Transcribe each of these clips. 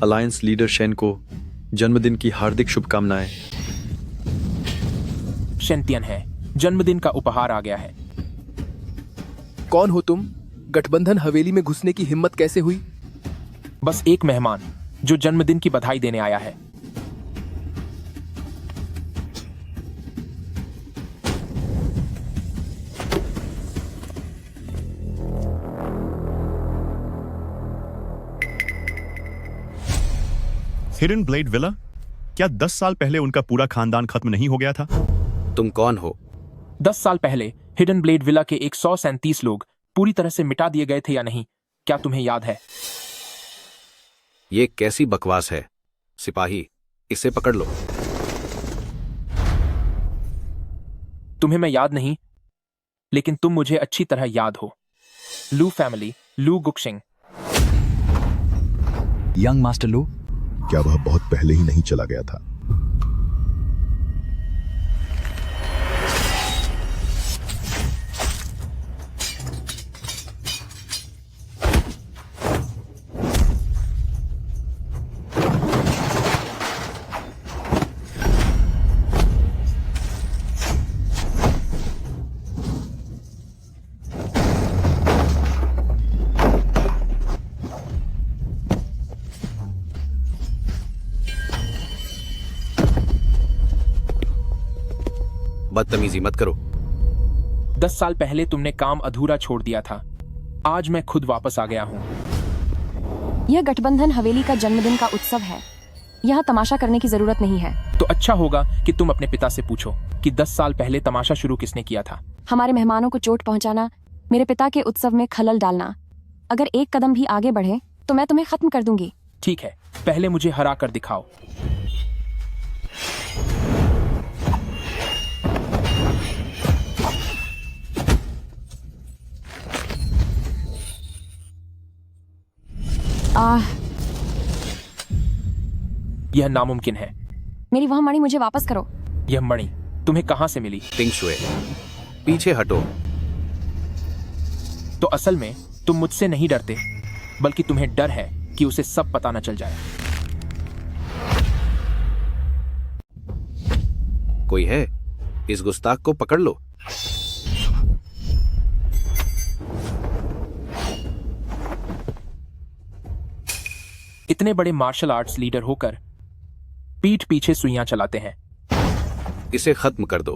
Alliance leader Shane को जन्मदिन की हार्दिक शुभकामनाएं। शेंटियन है, जन्मदिन का उपहार आ गया है। कौन हो तुम? गठबंधन हवेली में घुसने की हिम्मत कैसे हुई? बस एक मेहमान जो जन्मदिन की बधाई देने आया है। Hidden blade villa? क्या 10 साल पहले उनका पूरा खानदान खत्म नहीं हो गया था? तुम कौन हो? 10 साल पहले हिडन ब्लेड विला के 137 लोग पूरी तरह से मिटा दिए गए थे या नहीं? क्या तुम्हें याद है? ये कैसी बकवास है? सिपाही, इसे पकड़ लो। तुम्हें मैं याद नहीं, लेकिन तुम मुझे अच्छी तरह याद हो। लू फैमिली, लू गुक्शिंग। यंग मास्टर लू, क्या वह बहुत पहले ही नहीं चला गया था? बदतमीजी मत करो। 10 साल पहले तुमने काम अधूरा छोड़ दिया था। आज मैं खुद वापस आ गया हूँ। यह गठबंधन हवेली का जन्मदिन का उत्सव है। यहाँ तमाशा करने की जरूरत नहीं है। तो अच्छा होगा कि तुम अपने पिता से पूछो कि 10 साल पहले तमाशा शुरू किसने किया था। हमारे मेहमानों को चोट पहुँचाना, मेरे पिता के उत्सव में खलल डालना। अगर एक कदम भी आगे बढ़े तो मैं तुम्हें खत्म कर दूंगी। ठीक है, पहले मुझे हरा कर दिखाओ। यह नामुमकिन है। मेरी वह मणि मुझे वापस करो। यह मणि तुम्हें कहां से मिली? टिंग शुए, पीछे हटो। तो असल में तुम मुझसे नहीं डरते, बल्कि तुम्हें डर है कि उसे सब पता न चल जाए। कोई है? इस गुस्ताख को पकड़ लो। इतने बड़े मार्शल आर्ट्स लीडर होकर पीठ पीछे सुइयां चलाते हैं। इसे खत्म कर दो।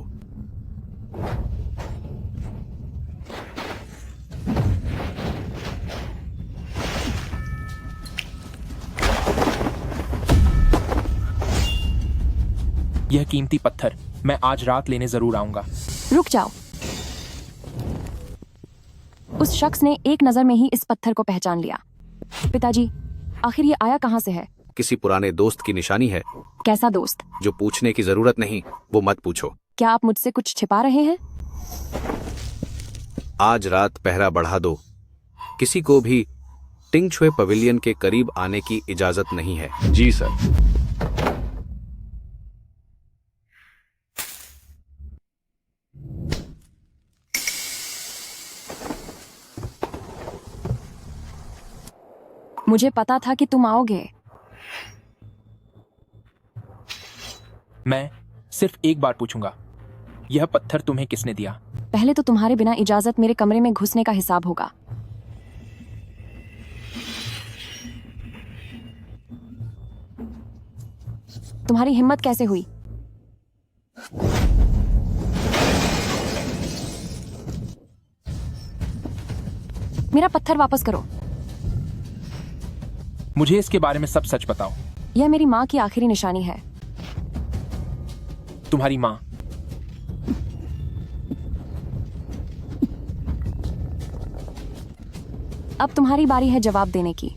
यह कीमती पत्थर मैं आज रात लेने जरूर आऊंगा। रुक जाओ। उस शख्स ने एक नजर में ही इस पत्थर को पहचान लिया। पिताजी, आखिर ये आया कहां से है? किसी पुराने दोस्त की निशानी है। कैसा दोस्त? जो पूछने की जरूरत नहीं, वो मत पूछो। क्या आप मुझसे कुछ छिपा रहे हैं? आज रात पहरा बढ़ा दो। किसी को भी टिंग शुए पवेलियन के करीब आने की इजाजत नहीं है। जी सर। मुझे पता था कि तुम आओगे। मैं सिर्फ एक बार पूछूंगा, यह पत्थर तुम्हें किसने दिया? पहले तो तुम्हारे बिना इजाजत मेरे कमरे में घुसने का हिसाब होगा। तुम्हारी हिम्मत कैसे हुई? मेरा पत्थर वापस करो। मुझे इसके बारे में सब सच बताओ। यह मेरी माँ की आखिरी निशानी है। तुम्हारी माँ? अब तुम्हारी बारी है जवाब देने की।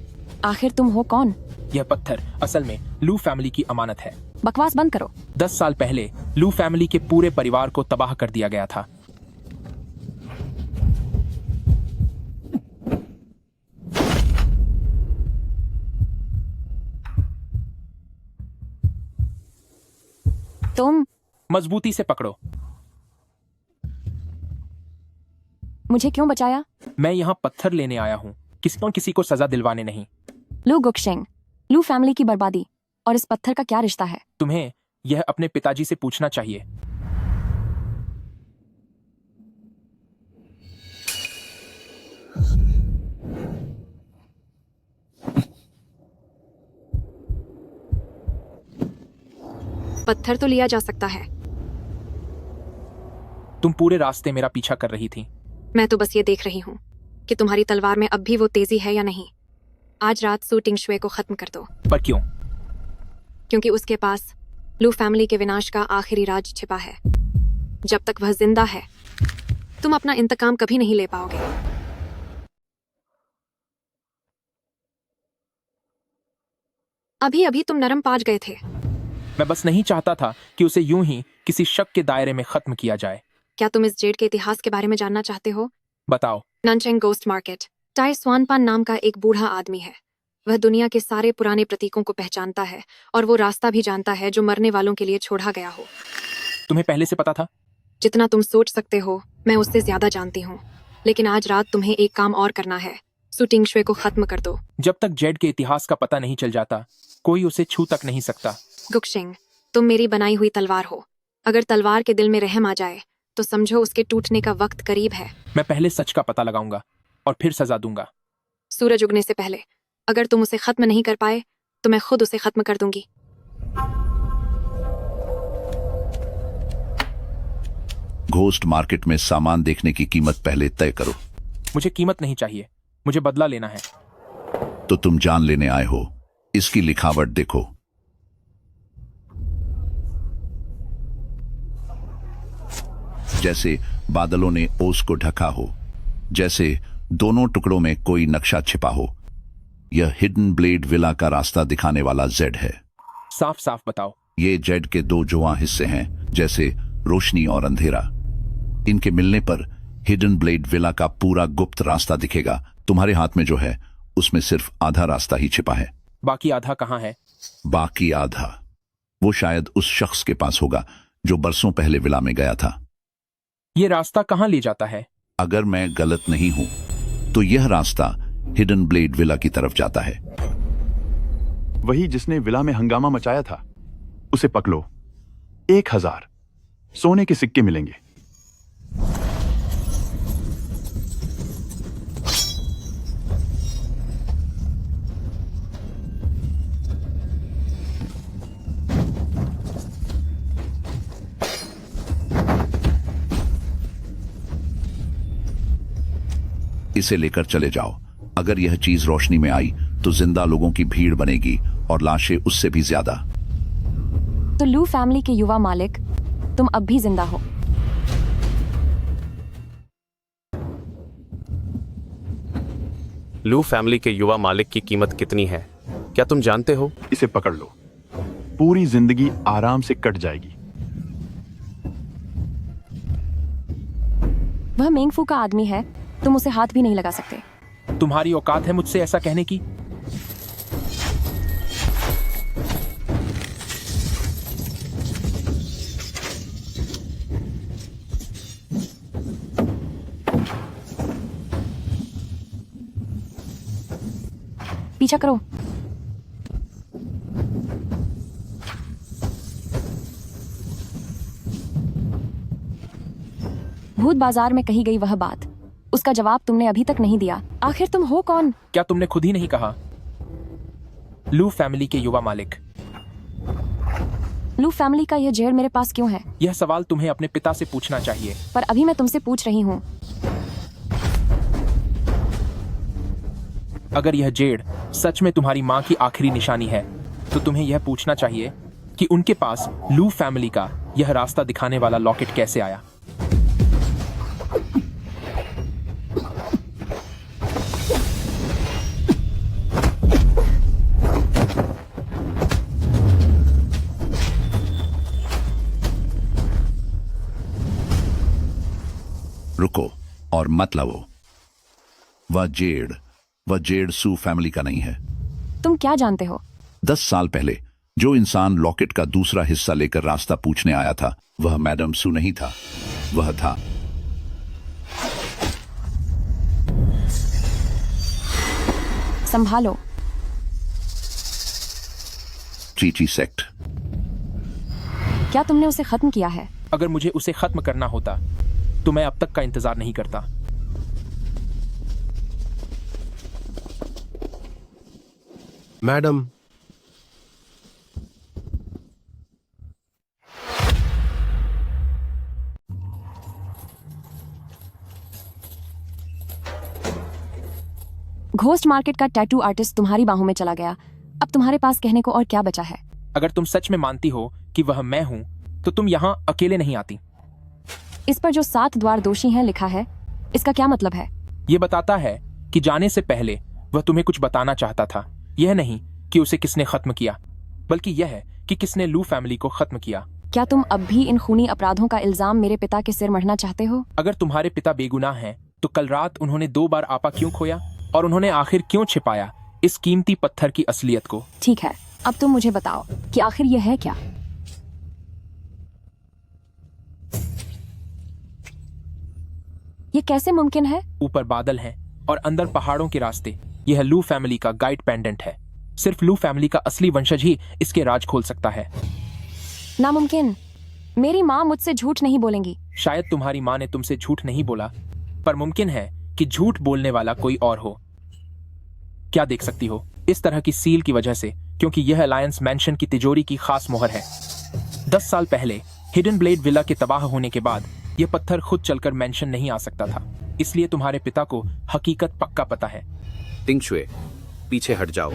आखिर तुम हो कौन? यह पत्थर असल में लू फैमिली की अमानत है। बकवास बंद करो। 10 साल पहले लू फैमिली के पूरे परिवार को तबाह कर दिया गया था। तुम मजबूती से पकड़ो। मुझे क्यों बचाया? मैं यहाँ पत्थर लेने आया हूँ, किसी को सजा दिलवाने नहीं। लू गुक्शिंग, लू फैमिली की बर्बादी और इस पत्थर का क्या रिश्ता है? तुम्हें यह अपने पिताजी से पूछना चाहिए। पत्थर तो लिया जा सकता है। तुम पूरे रास्ते मेरा पीछा कर रही थी। मैं तो बस ये देख रही हूँ कि तुम्हारी तलवार में अब भी वो तेजी है या नहीं। आज रात सू टिंगशुए को खत्म कर दो, पर क्यों? क्योंकि उसके पास लू फैमिली के विनाश का आखिरी राज छिपा है। जब तक वह जिंदा है, तुम अपना इंतकाम कभी नहीं ले पाओगे। अभी अभी तुम नरम पाज गए थे। मैं बस नहीं चाहता था कि उसे यूं ही किसी शक के दायरे में खत्म किया जाए। क्या तुम इस जेड के इतिहास के बारे में जानना चाहते हो? बताओ। ननचेंग गोस्ट मार्केट। टाई स्वानपान नाम का एक बूढ़ा आदमी है। वह दुनिया के सारे पुराने प्रतीकों को पहचानता है और वो रास्ता भी जानता है जो मरने वालों के लिए छोड़ा गया हो। तुम्हें पहले से पता था? जितना तुम सोच सकते हो मैं उससे ज्यादा जानती हूँ। लेकिन आज रात तुम्हें एक काम और करना है। सू टिंगशुए को खत्म कर दो। जब तक जेड के इतिहास का पता नहीं चल जाता, कोई उसे छू तक नहीं सकता। गुक्शिंग, तुम मेरी बनाई हुई तलवार हो। अगर तलवार के दिल में रहम आ जाए तो समझो उसके टूटने का वक्त करीब है। मैं पहले सच का पता लगाऊंगा और फिर सजा दूंगा। सूरज उगने से पहले अगर तुम उसे खत्म नहीं कर पाए तो मैं खुद उसे खत्म कर दूंगी। घोस्ट मार्केट में सामान देखने की कीमत पहले तय करो। मुझे कीमत नहीं चाहिए, मुझे बदला लेना है। तो तुम जान लेने आए हो। इसकी लिखावट देखो। जैसे बादलों ने ओस को ढका हो, जैसे दोनों टुकड़ों में कोई नक्शा छिपा हो। यह हिडन ब्लेड विला का रास्ता दिखाने वाला जेड है। साफ साफ बताओ। ये जेड के दो जुआ हिस्से हैं, जैसे रोशनी और अंधेरा। इनके मिलने पर हिडन ब्लेड विला का पूरा गुप्त रास्ता दिखेगा। तुम्हारे हाथ में जो है उसमें सिर्फ आधा रास्ता ही छिपा है। बाकी आधा कहाँ है? बाकी आधा वो शायद उस शख्स के पास होगा जो बरसों पहले विला में गया था। ये रास्ता कहाँ ले जाता है? अगर मैं गलत नहीं हूं तो यह रास्ता हिडन ब्लेड विला की तरफ जाता है। वही जिसने विला में हंगामा मचाया था, उसे पकड़ो। 1000 सोने के सिक्के मिलेंगे। इसे लेकर चले जाओ। अगर यह चीज रोशनी में आई तो जिंदा लोगों की भीड़ बनेगी और लाशें उससे भी ज्यादा। तो लू फैमिली के युवा मालिक, तुम अब भी जिंदा हो। लू फैमिली के युवा मालिक की कीमत कितनी है, क्या तुम जानते हो? इसे पकड़ लो, पूरी जिंदगी आराम से कट जाएगी। वह मेंगफू का आदमी है, तुम उसे हाथ भी नहीं लगा सकते। तुम्हारी औकात है मुझसे ऐसा कहने की? पीछा करो। भूत बाजार में कही गई वह बात, उसका जवाब तुमने अभी तक नहीं दिया। आखिर तुम हो कौन? क्या तुमने खुद ही नहीं कहा? लू फैमिली के युवा मालिक। लू फैमिली का यह जेड मेरे पास क्यों है? यह सवाल तुम्हें अपने पिता से पूछना चाहिए। पर अभी मैं तुमसे पूछ रही हूँ। अगर यह जेड सच में तुम्हारी माँ की आखिरी निशानी है तो तुम्हें यह पूछना चाहिए कि उनके पास लू फैमिली का यह रास्ता दिखाने वाला लॉकेट कैसे आया। रुको और मत लवो। वह जेड सू फैमिली का नहीं है। तुम क्या जानते हो? 10 साल पहले जो इंसान लॉकेट का दूसरा हिस्सा लेकर रास्ता पूछने आया था, वह मैडम सू नहीं था। वह था संभालो। चीची सेक्ट। क्या तुमने उसे खत्म किया है? अगर मुझे उसे खत्म करना होता तो मैं अब तक का इंतजार नहीं करता। मैडम, घोस्ट मार्केट का टैटू आर्टिस्ट तुम्हारी बाहों में चला गया। अब तुम्हारे पास कहने को और क्या बचा है? अगर तुम सच में मानती हो कि वह मैं हूं तो तुम यहाँ अकेले नहीं आती। इस पर जो 7 द्वार दोषी हैं लिखा है, इसका क्या मतलब है? ये बताता है कि जाने से पहले वह तुम्हें कुछ बताना चाहता था। यह नहीं कि उसे किसने खत्म किया, बल्कि यह है कि किसने लू फैमिली को खत्म किया। क्या तुम अब भी इन खूनी अपराधों का इल्जाम मेरे पिता के सिर मढ़ना चाहते हो? अगर तुम्हारे पिता बेगुनाह हैं तो कल रात उन्होंने 2 बार आपा क्यों खोया और उन्होंने आखिर क्यों छिपाया इस कीमती पत्थर की असलियत को? ठीक है, अब तुम मुझे बताओ कि आखिर यह है क्या? ये कैसे मुमकिन है? ऊपर बादल हैं और अंदर पहाड़ों के रास्ते। यह लू फैमिली का गाइड पेंडेंट है। सिर्फ लू फैमिली का असली वंशज ही इसके राज खोल सकता है। नामुमकिन। मेरी माँ मुझसे झूठ नहीं बोलेंगी। शायद तुम्हारी माँ ने तुमसे झूठ नहीं बोला, पर मुमकिन है कि झूठ बोलने वाला कोई और हो। क्या देख सकती हो? इस तरह की सील की वजह से, क्योंकि यह अलायंस मैंशन की तिजोरी की खास मोहर है। 10 साल पहले हिडन ब्लेड विला के तबाह होने के बाद यह पत्थर खुद चलकर मैंशन नहीं आ सकता था। इसलिए तुम्हारे पिता को हकीकत पक्का पता है। तिंग शुए, पीछे हट जाओ।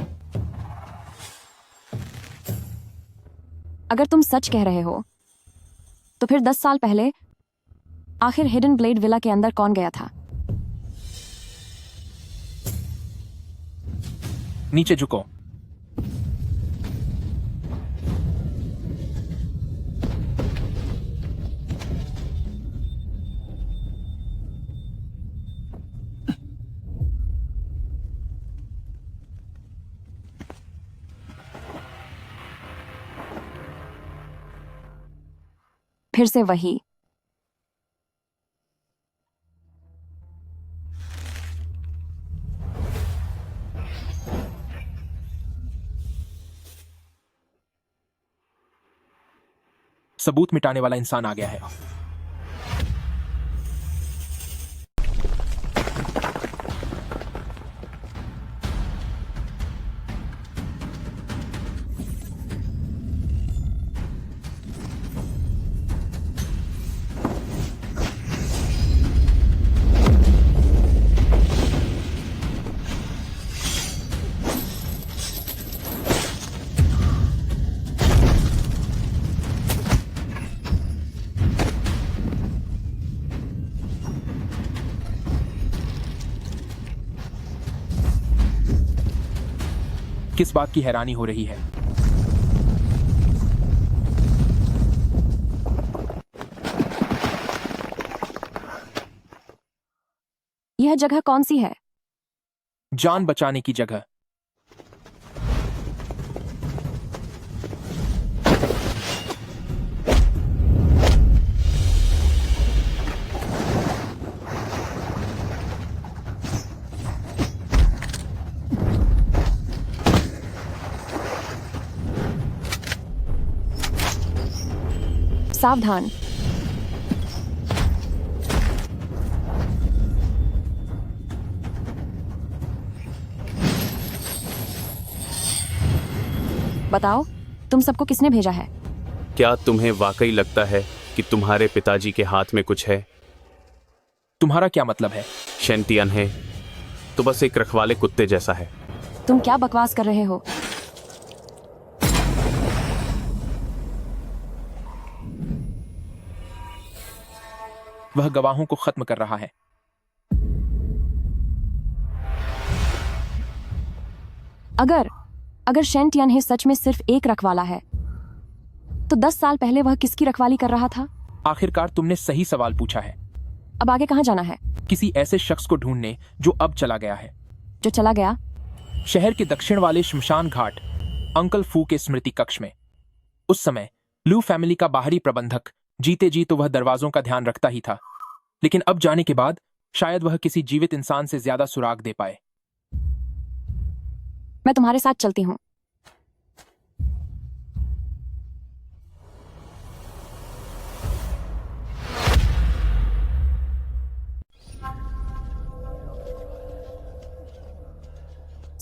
अगर तुम सच कह रहे हो तो फिर 10 साल पहले आखिर हिडन ब्लेड विला के अंदर कौन गया था? नीचे झुको। फिर से वही। सबूत मिटाने वाला इंसान आ गया है। किस बात की हैरानी हो रही है? यह जगह कौन सी है? जान बचाने की जगह। सावधान। बताओ, तुम सबको किसने भेजा है? क्या तुम्हें वाकई लगता है कि तुम्हारे पिताजी के हाथ में कुछ है? तुम्हारा क्या मतलब है? शेंटियन है तो बस एक रखवाले कुत्ते जैसा है। तुम क्या बकवास कर रहे हो? वह गवाहों को खत्म कर रहा है। अगर अगर शेंटियन है सच में सिर्फ एक रखवाला है, तो 10 साल पहले वह किसकी रखवाली कर रहा था? आखिरकार तुमने सही सवाल पूछा है। अब आगे कहाँ जाना है? किसी ऐसे शख्स को ढूंढने जो अब चला गया है। जो चला गया? शहर के दक्षिण वाले शमशान घाट अंकल फू के स्मृति कक्ष में। उस समय लू फैमिली का बाहरी प्रबंधक जीते जी तो वह दरवाजों का ध्यान रखता ही था, लेकिन अब जाने के बाद शायद वह किसी जीवित इंसान से ज्यादा सुराग दे पाए। मैं तुम्हारे साथ चलती हूँ।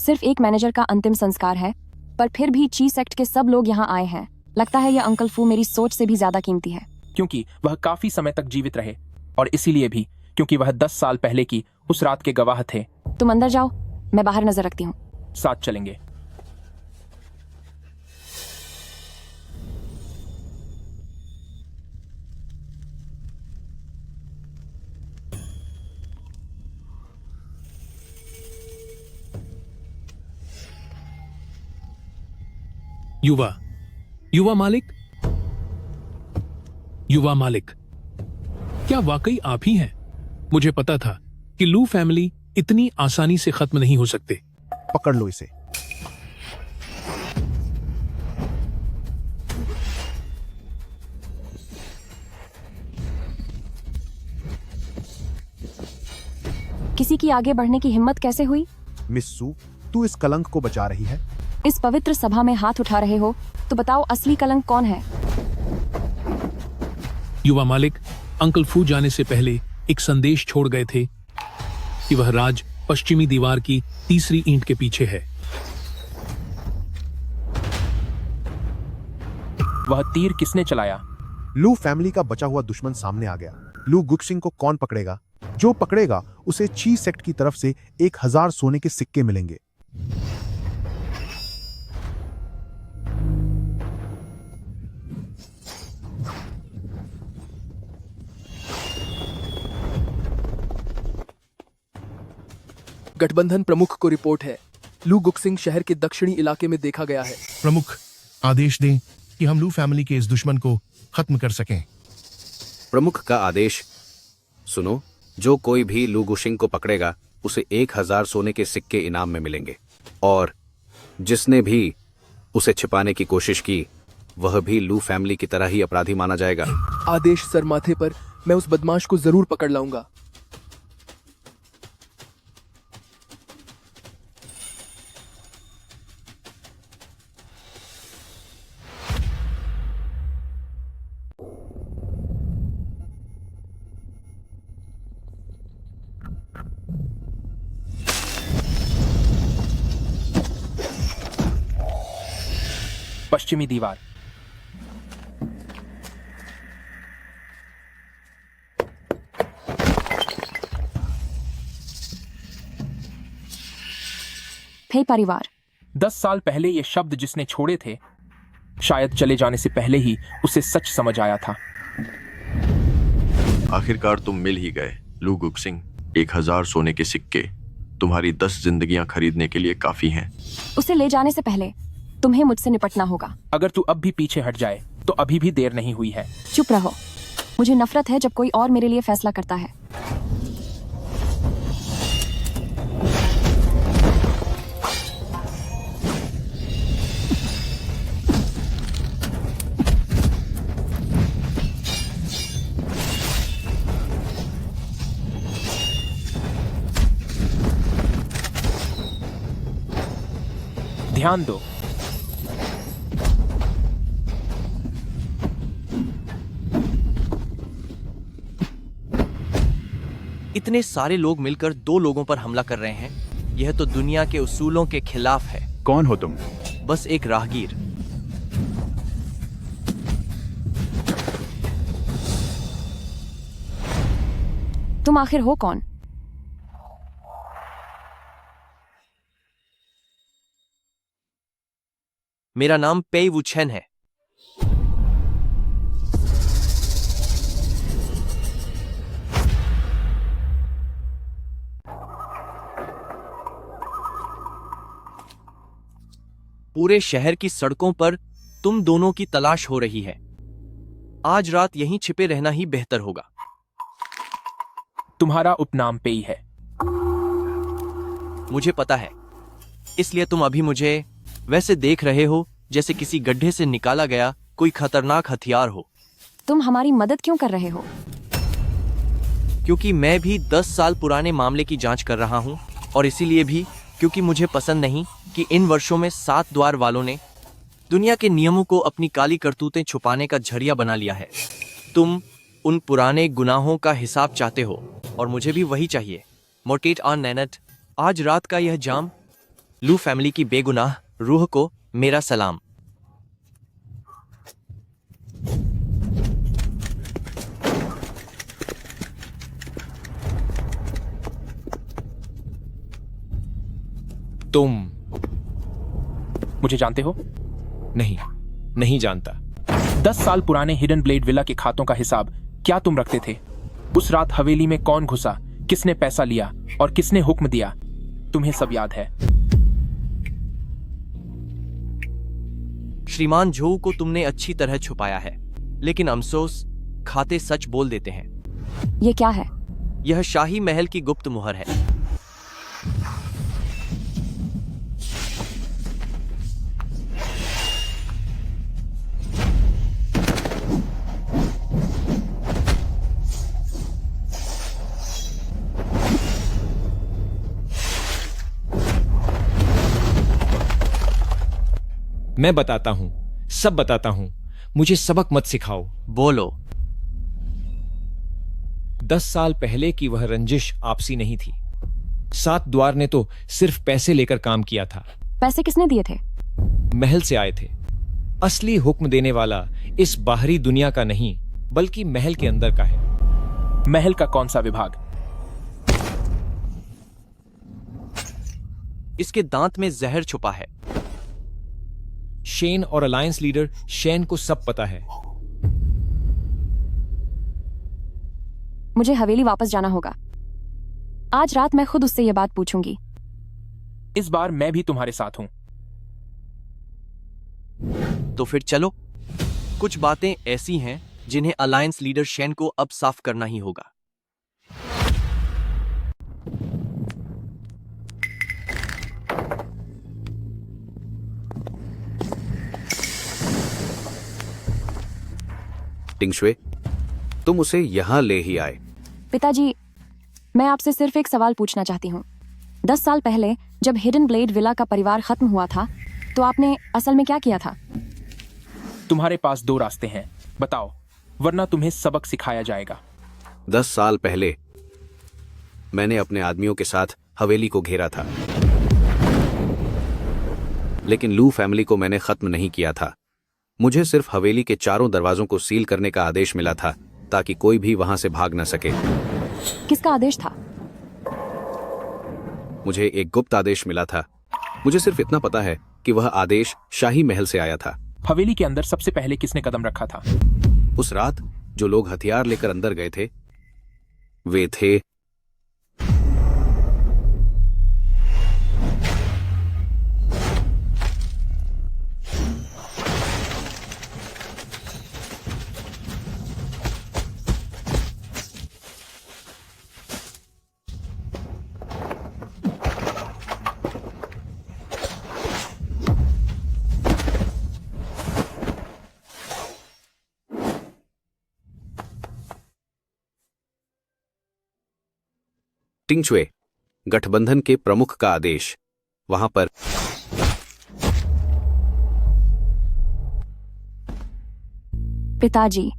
सिर्फ एक मैनेजर का अंतिम संस्कार है, पर फिर भी ची सेक्ट के सब लोग यहाँ आए हैं। लगता है यह अंकल फू मेरी सोच से भी ज्यादा कीमती है। क्योंकि वह काफी समय तक जीवित रहे, और इसीलिए भी क्योंकि वह 10 साल पहले की उस रात के गवाह थे। तुम अंदर जाओ, मैं बाहर नजर रखती हूँ। साथ चलेंगे। युवा मालिक, युवा मालिक, क्या वाकई आप ही हैं? मुझे पता था कि लू फैमिली इतनी आसानी से खत्म नहीं हो सकते। पकड़ लो इसे। किसी की आगे बढ़ने की हिम्मत कैसे हुई? मिस सू, तू इस कलंक को बचा रही है। इस पवित्र सभा में हाथ उठा रहे हो, तो बताओ असली कलंक कौन है? युवा मालिक, अंकल फू जाने से पहले एक संदेश छोड़ गए थे कि वह राज पश्चिमी दीवार की तीसरी ईंट के पीछे है। वह तीर किसने चलाया? लू फैमिली का बचा हुआ दुश्मन सामने आ गया। लू गुक्सिंग को कौन पकड़ेगा? जो पकड़ेगा उसे ची सेक्ट की तरफ से 1000 सोने के सिक्के मिलेंगे। गठबंधन प्रमुख को रिपोर्ट है, लू गुक्सिंग शहर के दक्षिणी इलाके में देखा गया है। प्रमुख, आदेश दें कि हम लू फैमिली के इस दुश्मन को खत्म कर सकें। प्रमुख का आदेश सुनो। जो कोई भी लू गुशिंग को पकड़ेगा उसे 1000 सोने के सिक्के इनाम में मिलेंगे, और जिसने भी उसे छिपाने की कोशिश की वह भी लू फैमिली की तरह ही अपराधी माना जाएगा। आदेश सर माथे पर, मैं उस बदमाश को जरूर पकड़ लाऊंगा। पश्चिमी दीवार। फे परिवार। 10 साल पहले ये शब्द जिसने छोड़े थे, शायद चले जाने से पहले ही उसे सच समझ आया था। आखिरकार तुम मिल ही गए। लू गुक्सिंग, 1000 सोने के सिक्के तुम्हारी 10 जिंदगियां खरीदने के लिए काफी हैं। उसे ले जाने से पहले तुम्हें मुझसे निपटना होगा। अगर तू अब भी पीछे हट जाए तो अभी भी देर नहीं हुई है। चुप रहो। मुझे नफरत है जब कोई और मेरे लिए फैसला करता है। ध्यान दो। इतने सारे लोग मिलकर 2 लोगों पर हमला कर रहे हैं। यह तो दुनिया के उसूलों के खिलाफ है। कौन हो तुम? बस एक राहगीर। तुम आखिर हो कौन? मेरा नाम पेई वुचेन है। पूरे शहर की सड़कों पर तुम दोनों की तलाश हो रही है। आज रात यहीं छिपे रहना ही बेहतर होगा। तुम्हारा उपनाम पेई है। मुझे पता है, इसलिए तुम अभी मुझे वैसे देख रहे हो जैसे किसी गड्ढे से निकाला गया कोई खतरनाक हथियार हो। तुम हमारी मदद क्यों कर रहे हो? क्योंकि मैं भी 10 साल पुराने मामले की जांच कर रहा हूं, और इसीलिए भी क्योंकि मुझे पसंद नहीं कि इन वर्षों में 7 द्वार वालों ने दुनिया के नियमों को अपनी काली करतूतें छुपाने का झरिया बना लिया है। तुम उन पुराने गुनाहों का हिसाब चाहते हो, और मुझे भी वही चाहिए। मोर्टेट ऑन नैनट, आज रात का यह जाम लू फैमिली की बेगुनाह रूह को मेरा सलाम। तुम मुझे जानते हो? नहीं जानता। 10 साल पुराने हिडन ब्लेड विला के खातों का हिसाब क्या तुम रखते थे? उस रात हवेली में कौन घुसा, किसने पैसा लिया और किसने हुक्म दिया, तुम्हें सब याद है। श्रीमान झोऊ को तुमने अच्छी तरह छुपाया है, लेकिन अफसोस खाते सच बोल देते हैं। ये क्या है? यह शाही महल की गुप्त मुहर है। मैं बताता हूं, सब बताता हूं। मुझे सबक मत सिखाओ। बोलो। 10 साल पहले की वह रंजिश आपसी नहीं थी। 7 द्वार ने तो सिर्फ पैसे लेकर काम किया था। पैसे किसने दिए थे? महल से आए थे। असली हुक्म देने वाला इस बाहरी दुनिया का नहीं, बल्कि महल के अंदर का है। महल का कौन सा विभाग? इसके दांत में जहर छुपा है। शेन और अलायंस लीडर शेन को सब पता है। मुझे हवेली वापस जाना होगा। आज रात मैं खुद उससे यह बात पूछूंगी। इस बार मैं भी तुम्हारे साथ हूं। तो फिर चलो। कुछ बातें ऐसी हैं जिन्हें अलायंस लीडर शेन को अब साफ करना ही होगा। टिंगशुए, तुम उसे यहां ले ही आए। पिताजी, मैं आपसे सिर्फ एक सवाल पूछना चाहती हूँ। 10 साल पहले जब हिडन ब्लेड विला का परिवार खत्म हुआ था, तो आपने असल में क्या किया था? तुम्हारे पास 2 रास्ते हैं, बताओ, वरना तुम्हें सबक सिखाया जाएगा। 10 साल पहले मैंने अपने आदमियों के साथ हवेली को घेरा था, लेकिन लू फैमिली को मैंने खत्म नहीं किया था। मुझे सिर्फ हवेली के चारों दरवाजों को सील करने का आदेश मिला था, ताकि कोई भी वहां से भाग न सके। किसका आदेश था? मुझे एक गुप्त आदेश मिला था। मुझे सिर्फ इतना पता है कि वह आदेश शाही महल से आया था। हवेली के अंदर सबसे पहले किसने कदम रखा था? उस रात जो लोग हथियार लेकर अंदर गए थे, वे थे टिंगचुए, गठबंधन के प्रमुख का आदेश। वहां पर पिताजी,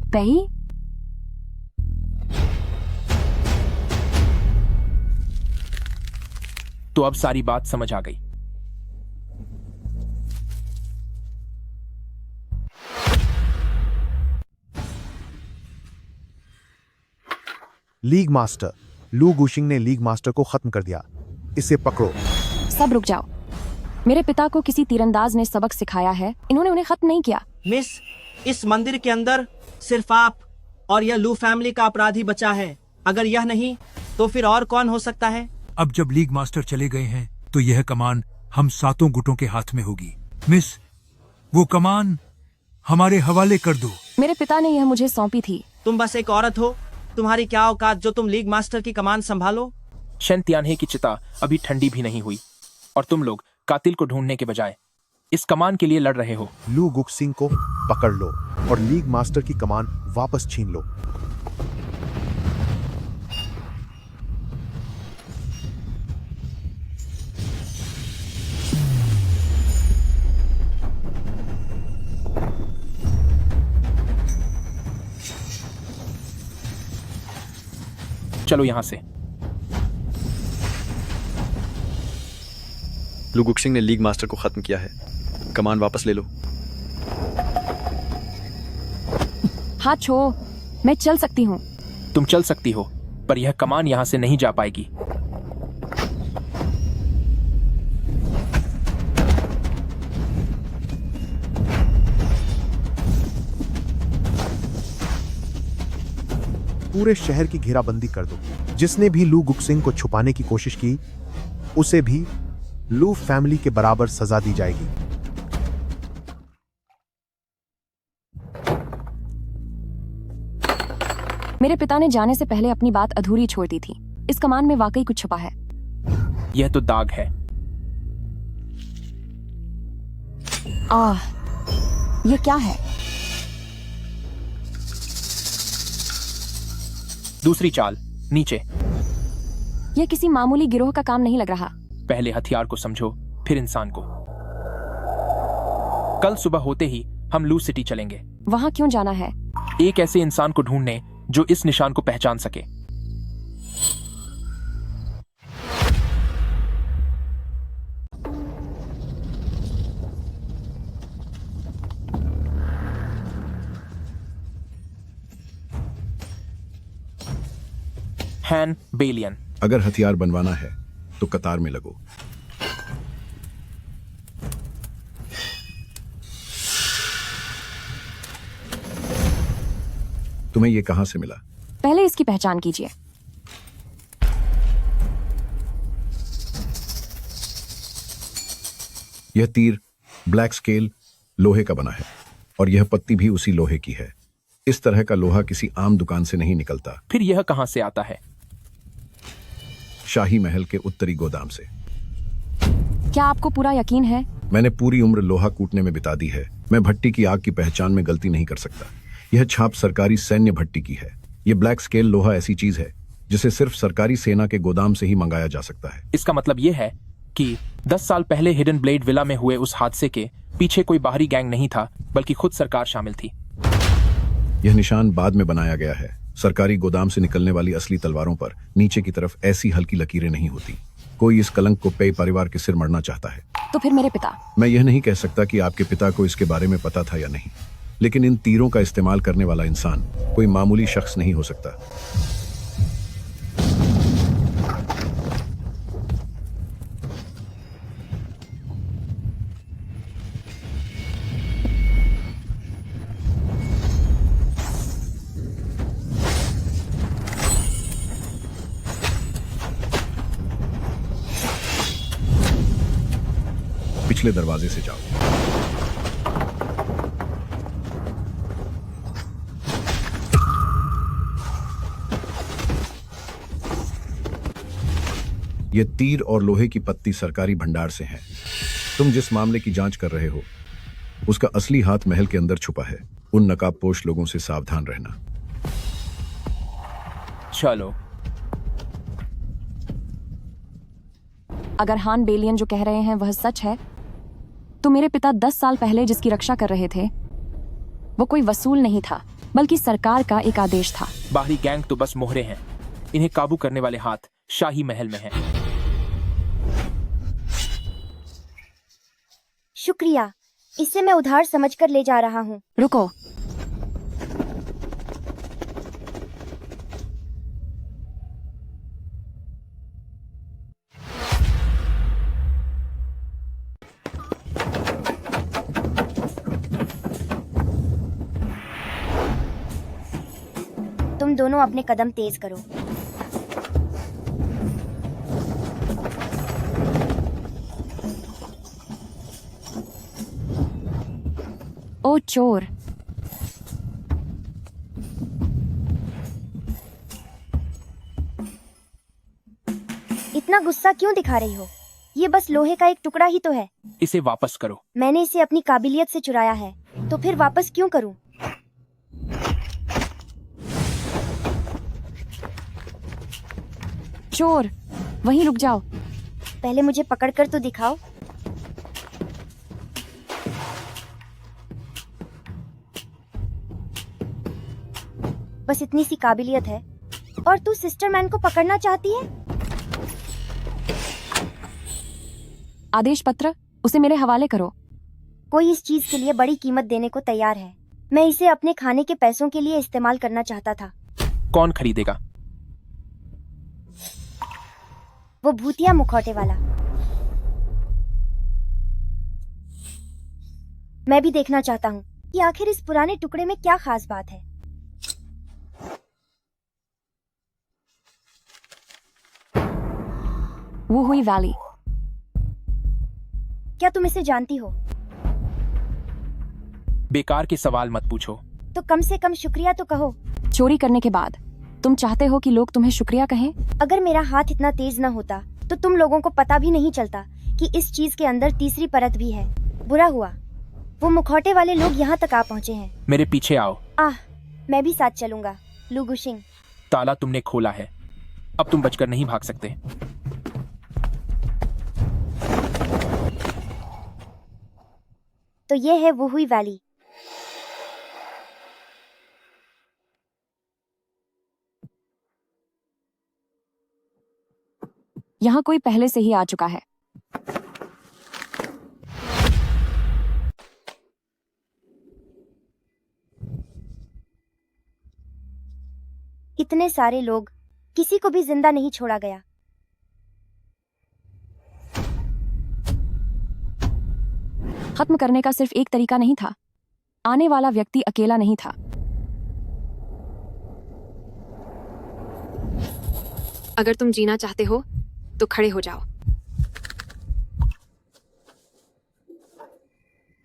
पही, तो अब सारी बात समझ आ गई। लीग मास्टर लू गुशिंग ने लीग मास्टर को खत्म कर दिया। इसे पकड़ो। सब रुक जाओ। मेरे पिता को किसी तीरंदाज ने सबक सिखाया है। इन्होंने उन्हें खत्म नहीं किया। मिस, इस मंदिर के अंदर सिर्फ आप और यह लू फैमिली का अपराधी बचा है। अगर यह नहीं तो फिर और कौन हो सकता है? अब जब लीग मास्टर चले गए हैं तो यह कमान हम 7 गुटों के हाथ में होगी। मिस, वो कमान हमारे हवाले कर दो। मेरे पिता ने यह मुझे सौंपी थी। तुम बस एक औरत हो। तुम्हारी क्या औकात जो तुम लीग मास्टर की कमान संभालो? शेन तियानहे की चिता अभी ठंडी भी नहीं हुई और तुम लोग कातिल को ढूंढने के बजाय इस कमान के लिए लड़ रहे हो। लू गुक्सिंग को पकड़ लो और लीग मास्टर की कमान वापस छीन लो। चलो यहाँ से। लू गुक्सिंग ने लीग मास्टर को खत्म किया है, कमान वापस ले लो। हाथ छोड़ो, मैं चल सकती हूँ। तुम चल सकती हो, पर यह कमान यहाँ से नहीं जा पाएगी। पूरे शहर की घेराबंदी कर दो। जिसने भी लू गुक्सिंग को छुपाने की कोशिश की, उसे भी लू फैमिली के बराबर सजा दी जाएगी। मेरे पिता ने जाने से पहले अपनी बात अधूरी छोड़ दी थी। इस कमान में वाकई कुछ छुपा है। यह तो दाग है। यह क्या है? दूसरी चाल, नीचे। यह किसी मामूली गिरोह का काम नहीं लग रहा। पहले हथियार को समझो, फिर इंसान को। कल सुबह होते ही हम लू सिटी चलेंगे। वहां क्यों जाना है? एक ऐसे इंसान को ढूंढने जो इस निशान को पहचान सके। हैन बेलियन। अगर हथियार बनवाना है तो कतार में लगो। तुम्हें यह कहां से मिला? पहले इसकी पहचान कीजिए। यह तीर ब्लैक स्केल लोहे का बना है और यह पत्ती भी उसी लोहे की है। इस तरह का लोहा किसी आम दुकान से नहीं निकलता। फिर यह कहां से आता है? शाही महल के उत्तरी गोदाम से। क्या आपको पूरा यकीन है? मैंने पूरी उम्र लोहा कूटने में बिता दी है। मैं भट्टी की आग की पहचान में गलती नहीं कर सकता। यह छाप सरकारी सैन्य भट्टी की है। यह ब्लैक स्केल लोहा ऐसी चीज है जिसे सिर्फ सरकारी सेना के गोदाम से ही मंगाया जा सकता है। इसका मतलब यह है कि 10 साल पहले हिडन ब्लेड विला में हुए उस हादसे के पीछे कोई बाहरी गैंग नहीं था, बल्कि खुद सरकार शामिल थी। यह निशान बाद में बनाया गया है। सरकारी गोदाम से निकलने वाली असली तलवारों पर नीचे की तरफ ऐसी हल्की लकीरें नहीं होती। कोई इस कलंक को पे परिवार के सिर मरना चाहता है। तो फिर मेरे पिता? मैं यह नहीं कह सकता कि आपके पिता को इसके बारे में पता था या नहीं, लेकिन इन तीरों का इस्तेमाल करने वाला इंसान कोई मामूली शख्स नहीं हो सकता। पिछले दरवाजे से जाओ। ये तीर और लोहे की पत्ती सरकारी भंडार से हैं। तुम जिस मामले की जांच कर रहे हो उसका असली हाथ महल के अंदर छुपा है। उन नकाबपोश लोगों से सावधान रहना। चलो। अगर हान बेलियन जो कह रहे हैं वह सच है, तो मेरे पिता 10 साल पहले जिसकी रक्षा कर रहे थे वो कोई वसूल नहीं था, बल्कि सरकार का एक आदेश था। बाहरी गैंग तो बस मोहरे हैं। इन्हें काबू करने वाले हाथ शाही महल में हैं। शुक्रिया, इसे मैं उधार समझकर ले जा रहा हूँ। रुको। तुम दोनों अपने कदम तेज करो। ओ चोर! इतना गुस्सा क्यों दिखा रही हो? ये बस लोहे का एक टुकड़ा ही तो है। इसे वापस करो। मैंने इसे अपनी काबिलियत से चुराया है, तो फिर वापस क्यों करूं? चोर, वहीं रुक जाओ। पहले मुझे पकड़कर तो दिखाओ। बस इतनी सी काबिलियत है, और तू सिस्टर मैन को पकड़ना चाहती है? आदेश पत्र उसे मेरे हवाले करो। कोई इस चीज के लिए बड़ी कीमत देने को तैयार है। मैं इसे अपने खाने के पैसों के लिए इस्तेमाल करना चाहता था। कौन खरीदेगा? वो भूतिया मुखौटे वाला। मैं भी देखना चाहता हूँ कि आखिर इस पुराने टुकड़े में क्या खास बात है। वो हुई वैली। क्या तुम इसे जानती हो? बेकार के सवाल मत पूछो। तो कम से कम शुक्रिया तो कहो। चोरी करने के बाद तुम चाहते हो कि लोग तुम्हें शुक्रिया कहें? अगर मेरा हाथ इतना तेज न होता तो तुम लोगों को पता भी नहीं चलता कि इस चीज के अंदर तीसरी परत भी है। बुरा हुआ वो मुखौटे वाले लोग यहाँ तक आ पहुँचे हैं। मेरे पीछे आओ। मैं भी साथ चलूंगा। लू गुशिंग, ताला तुमने खोला है, अब तुम बचकर नहीं भाग सकते। तो ये है वो हुई वैली। यहाँ कोई पहले से ही आ चुका है। इतने सारे लोग, किसी को भी जिंदा नहीं छोड़ा गया। खत्म करने का सिर्फ एक तरीका नहीं था। आने वाला व्यक्ति अकेला नहीं था। अगर तुम जीना चाहते हो तो खड़े हो जाओ।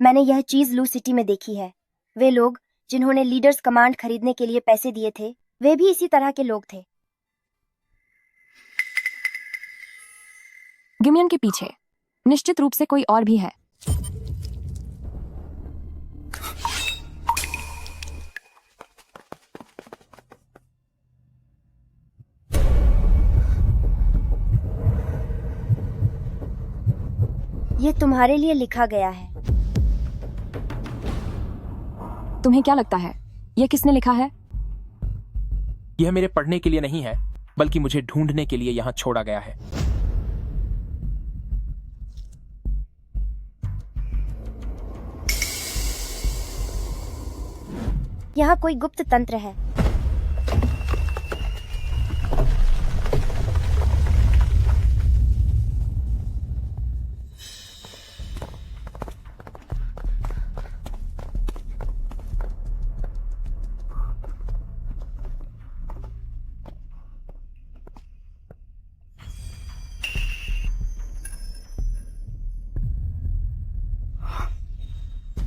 मैंने यह चीज लू सिटी में देखी है। वे लोग जिन्होंने लीडर्स कमांड खरीदने के लिए पैसे दिए थे, वे भी इसी तरह के लोग थे। गिमियन के पीछे निश्चित रूप से कोई और भी है। ये तुम्हारे लिए लिखा गया है। तुम्हें क्या लगता है यह किसने लिखा है? यह मेरे पढ़ने के लिए नहीं है, बल्कि मुझे ढूंढने के लिए यहाँ छोड़ा गया है। यहाँ कोई गुप्त तंत्र है।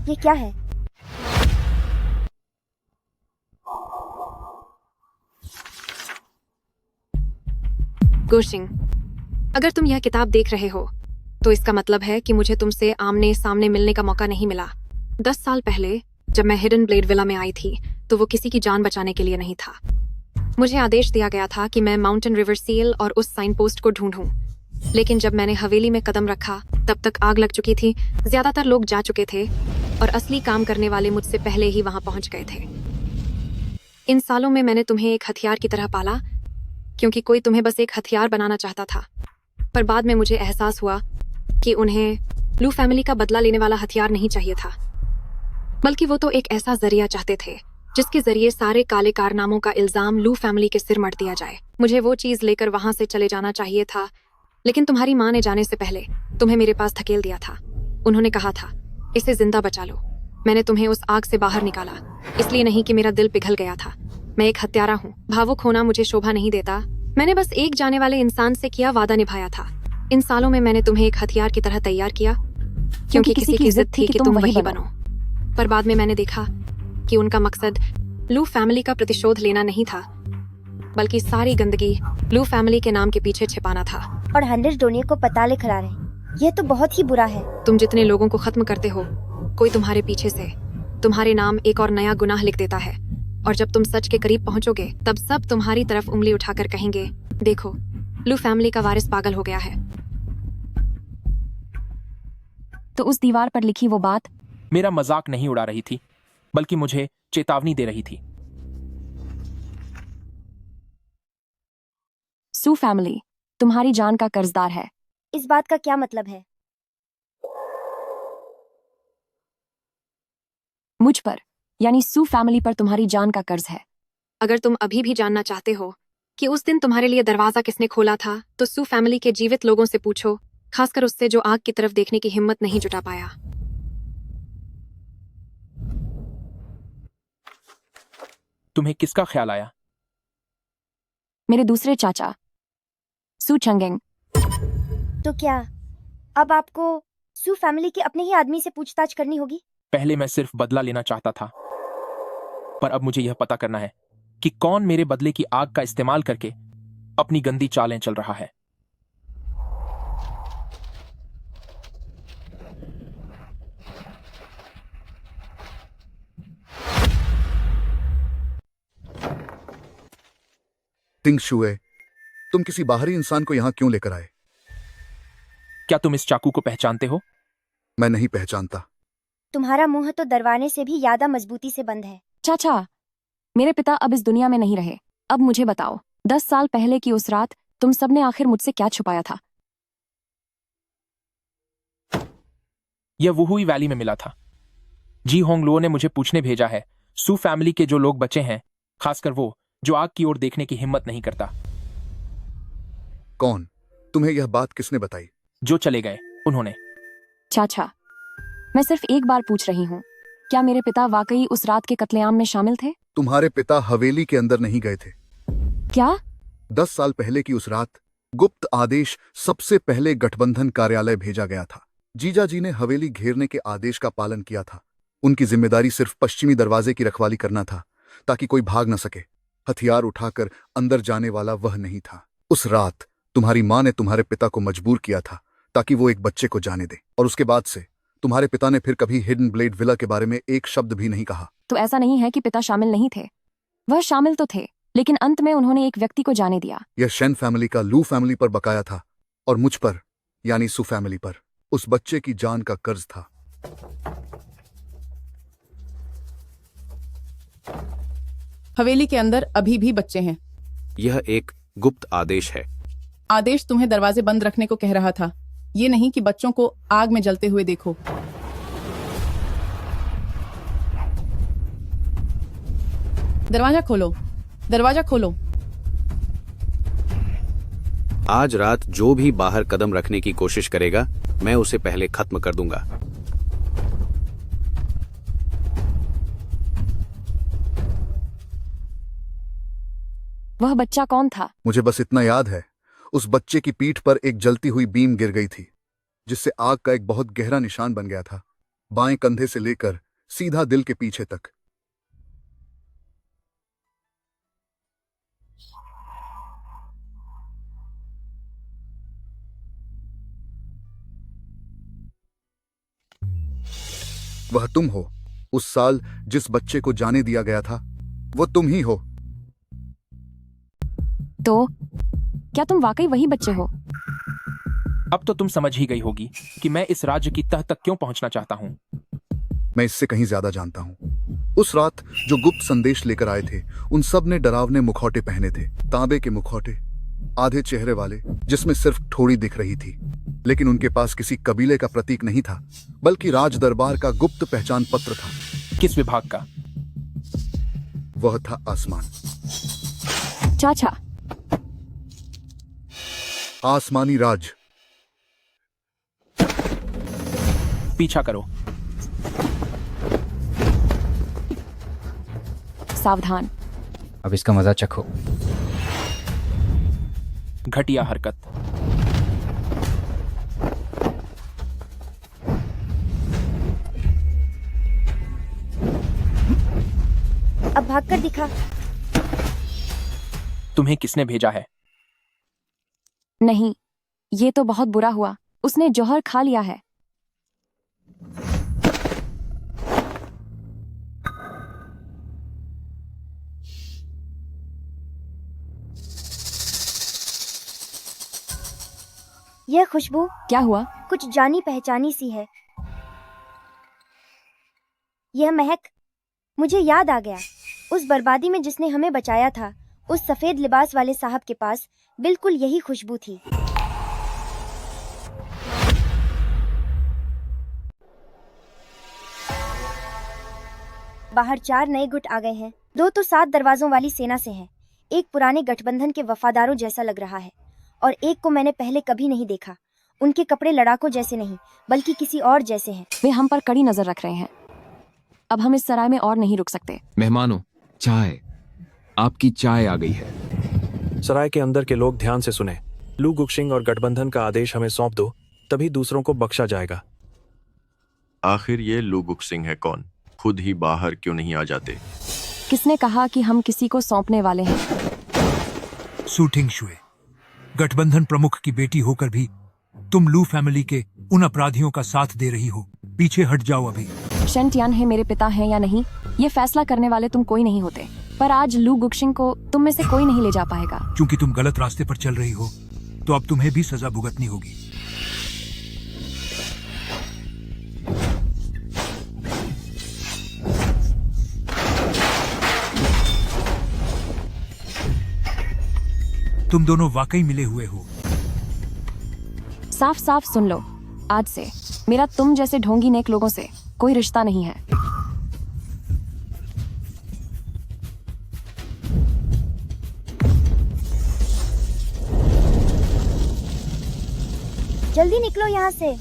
ये क्या है? गुशिंग, अगर तुम यह किताब देख रहे हो तो इसका मतलब है कि मुझे तुमसे आमने सामने मिलने का मौका नहीं मिला। 10 साल पहले जब मैं हिडन ब्लेड विला में आई थी तो वो किसी की जान बचाने के लिए नहीं था। मुझे आदेश दिया गया था कि मैं माउंटेन रिवर सील और उस साइन पोस्ट को ढूंढूं। लेकिन जब मैंने हवेली में कदम रखा तब तक आग लग चुकी थी, ज्यादातर लोग जा चुके थे और असली काम करने वाले मुझसे पहले ही वहां पहुंच गए थे। इन सालों में मैंने तुम्हें एक हथियार की तरह पाला, क्योंकि कोई तुम्हें बस एक हथियार बनाना चाहता था। पर बाद में मुझे एहसास हुआ कि उन्हें लू फैमिली का बदला लेने वाला हथियार नहीं चाहिए था, बल्कि वो तो एक ऐसा जरिया चाहते थे जिसके जरिए सारे काले कारनामों का इल्जाम लू फैमिली के सिर मढ़ दिया जाए। मुझे वो चीज लेकर वहां से चले जाना चाहिए था, लेकिन तुम्हारी माँ ने जाने से पहले तुम्हें मेरे पास धकेल दिया था। उन्होंने कहा था, इसे जिंदा बचा लो। मैंने तुम्हें उस आग से बाहर निकाला, इसलिए नहीं कि मेरा दिल पिघल गया था। मैं एक हत्यारा हूँ। भावुक होना मुझे शोभा नहीं देता। मैंने बस एक जाने वाले इंसान से किया वादा निभाया था। इन सालों में मैंने तुम्हें एक हथियार की तरह तैयार किया, क्योंकि किसी की जिद थी कि तुम वही बनो। पर बाद में मैंने देखा कि उनका मकसद लू फैमिली का प्रतिशोध लेना नहीं था, बल्कि सारी गंदगी लू फैमिली के नाम के पीछे छिपाना था। और 100 डोनियर को पता ले खड़ा रहे। यह तो बहुत ही बुरा है। तुम जितने लोगों को खत्म करते हो, कोई तुम्हारे पीछे से तुम्हारे नाम एक और नया गुनाह लिख देता है, और जब तुम सच के करीब पहुंचोगे तब सब तुम्हारी तरफ उंगली उठाकर कहेंगे, देखो लू फैमिली का वारिस पागल हो गया है। तो उस दीवार पर लिखी वो बात मेरा मजाक नहीं उड़ा रही थी, बल्कि मुझे चेतावनी दे रही थी। सू फैमिली तुम्हारी जान का कर्जदार है। इस बात का क्या मतलब है? मुझ पर यानी सू फैमिली पर तुम्हारी जान का कर्ज है। अगर तुम अभी भी जानना चाहते हो कि उस दिन तुम्हारे लिए दरवाजा किसने खोला था, तो सू फैमिली के जीवित लोगों से पूछो, खासकर उससे जो आग की तरफ देखने की हिम्मत नहीं जुटा पाया। तुम्हें किसका ख्याल आया? मेरे दूसरे चाचा सू चंगेंग। तो क्या अब आपको सू फैमिली के अपने ही आदमी से पूछताछ करनी होगी? पहले मैं सिर्फ बदला लेना चाहता था, पर अब मुझे यह पता करना है कि कौन मेरे बदले की आग का इस्तेमाल करके अपनी गंदी चालें चल रहा है। तिंग शुए, तुम किसी बाहरी इंसान को यहां क्यों लेकर आए? क्या तुम इस चाकू को पहचानते हो? मैं नहीं पहचानता। तुम्हारा मुंह तो दरवाने से भी ज्यादा मजबूती से बंद है। चाचा, मेरे पिता अब इस दुनिया में नहीं रहे। अब मुझे बताओ, 10 साल पहले की उस रात तुम सबने आखिर मुझसे क्या छुपाया था? यह वुहुई वैली में मिला था। जी होंग लुओ ने मुझे पूछने भेजा है। सू फैमिली के जो लोग बचे हैं, खासकर वो जो आग की ओर देखने की हिम्मत नहीं करता। कौन? तुम्हें यह बात किसने बताई? जो चले गए उन्होंने। चाचा, मैं सिर्फ एक बार पूछ रही हूँ, क्या मेरे पिता वाकई उस रात के कत्लेआम में शामिल थे? तुम्हारे पिता हवेली के अंदर नहीं गए थे। क्या? 10 साल पहले की उस रात गुप्त आदेश सबसे पहले गठबंधन कार्यालय भेजा गया था। जीजा जी ने हवेली घेरने के आदेश का पालन किया था। उनकी जिम्मेदारी सिर्फ पश्चिमी दरवाजे की रखवाली करना था, ताकि कोई भाग न सके। हथियार उठाकर अंदर जाने वाला वह नहीं था। उस रात तुम्हारी माँ ने तुम्हारे पिता को मजबूर किया था ताकि वो एक बच्चे को जाने दे, और उसके बाद से तुम्हारे पिता ने फिर कभी हिडन ब्लेड विला के बारे में एक शब्द भी नहीं कहा। तो ऐसा नहीं है कि पिता शामिल नहीं थे। वह शामिल तो थे, लेकिन अंत में उन्होंने एक व्यक्ति को जाने दिया। यह शेन फैमिली का लू फैमिली पर बकाया था, और मुझ पर यानी सू फैमिली पर उस बच्चे की जान का कर्ज था। हवेली के अंदर अभी भी बच्चे हैं। यह एक गुप्त आदेश है। आदेश तुम्हें दरवाजे बंद रखने को कह रहा था, ये नहीं कि बच्चों को आग में जलते हुए देखो। दरवाजा खोलो, दरवाजा खोलो। आज रात जो भी बाहर कदम रखने की कोशिश करेगा, मैं उसे पहले खत्म कर दूंगा। वह बच्चा कौन था? मुझे बस इतना याद है, उस बच्चे की पीठ पर एक जलती हुई बीम गिर गई थी, जिससे आग का एक बहुत गहरा निशान बन गया था, बाएं कंधे से लेकर सीधा दिल के पीछे तक। वह तुम हो। उस साल जिस बच्चे को जाने दिया गया था, वो तुम ही हो। तो क्या तुम वाकई वही बच्चे हो? अब तो तुम समझ ही गई होगी कि मैं इस राज्य की तह तक क्यों पहुंचना चाहता हूं। मैं इससे कहीं ज्यादा जानता हूं। उस रात जो गुप्त संदेश लेकर आए थे, उन सब ने डरावने मुखौटे पहने थे, तांबे के मुखौटे, आधे चेहरे वाले, जिसमें सिर्फ ठोड़ी दिख रही थी। लेकिन उनके पास किसी कबीले का प्रतीक नहीं था, बल्कि राज दरबार का गुप्त पहचान पत्र था। किस विभाग का? वह था आसमान। चाचा, आसमानी राज। पीछा करो। सावधान। अब इसका मजा चखो। घटिया हरकत। अब भागकर दिखा। तुम्हें किसने भेजा है? नहीं, ये तो बहुत बुरा हुआ। उसने जौहर खा लिया है। यह खुशबू क्या हुआ? कुछ जानी पहचानी सी है। यह महक मुझे याद आ गया। उस बर्बादी में जिसने हमें बचाया था, उस सफेद लिबास वाले साहब के पास बिल्कुल यही खुशबू थी। बाहर 4 नए गुट आ गए हैं। 2 तो 7 दरवाजों वाली सेना से हैं। एक पुराने गठबंधन के वफादारों जैसा लग रहा है और एक को मैंने पहले कभी नहीं देखा। उनके कपड़े लड़ाकों जैसे नहीं बल्कि किसी और जैसे हैं। वे हम पर कड़ी नजर रख रहे हैं। अब हम इस सराय में और नहीं रुक सकते। मेहमानों, चाय, आपकी चाय आ गई है। सराय के अंदर के लोग ध्यान से सुने। लू गुक्शिंग और गठबंधन का आदेश हमें सौंप दो, तभी दूसरों को बख्शा जाएगा। आखिर ये लू गुक्शिंग है कौन? खुद ही बाहर क्यों नहीं आ जाते? किसने कहा कि हम किसी को सौंपने वाले हैं? सूटिंग शुए, गठबंधन प्रमुख की बेटी होकर भी तुम लू फैमिली के उन अपराधियों का साथ दे रही हो। पीछे हट जाओ अभी। शन टियान है मेरे पिता हैं या नहीं, ये फैसला करने वाले तुम कोई नहीं होते। पर आज लू गुक्शिंग को तुम में से कोई नहीं ले जा पाएगा। क्योंकि तुम गलत रास्ते पर चल रही हो, तो अब तुम्हें भी सजा भुगतनी होगी। तुम दोनों वाकई मिले हुए हो। साफ साफ सुन लो, आज से मेरा तुम जैसे ढोंगी नेक लोगों से कोई रिश्ता नहीं है। जल्दी निकलो यहाँ से।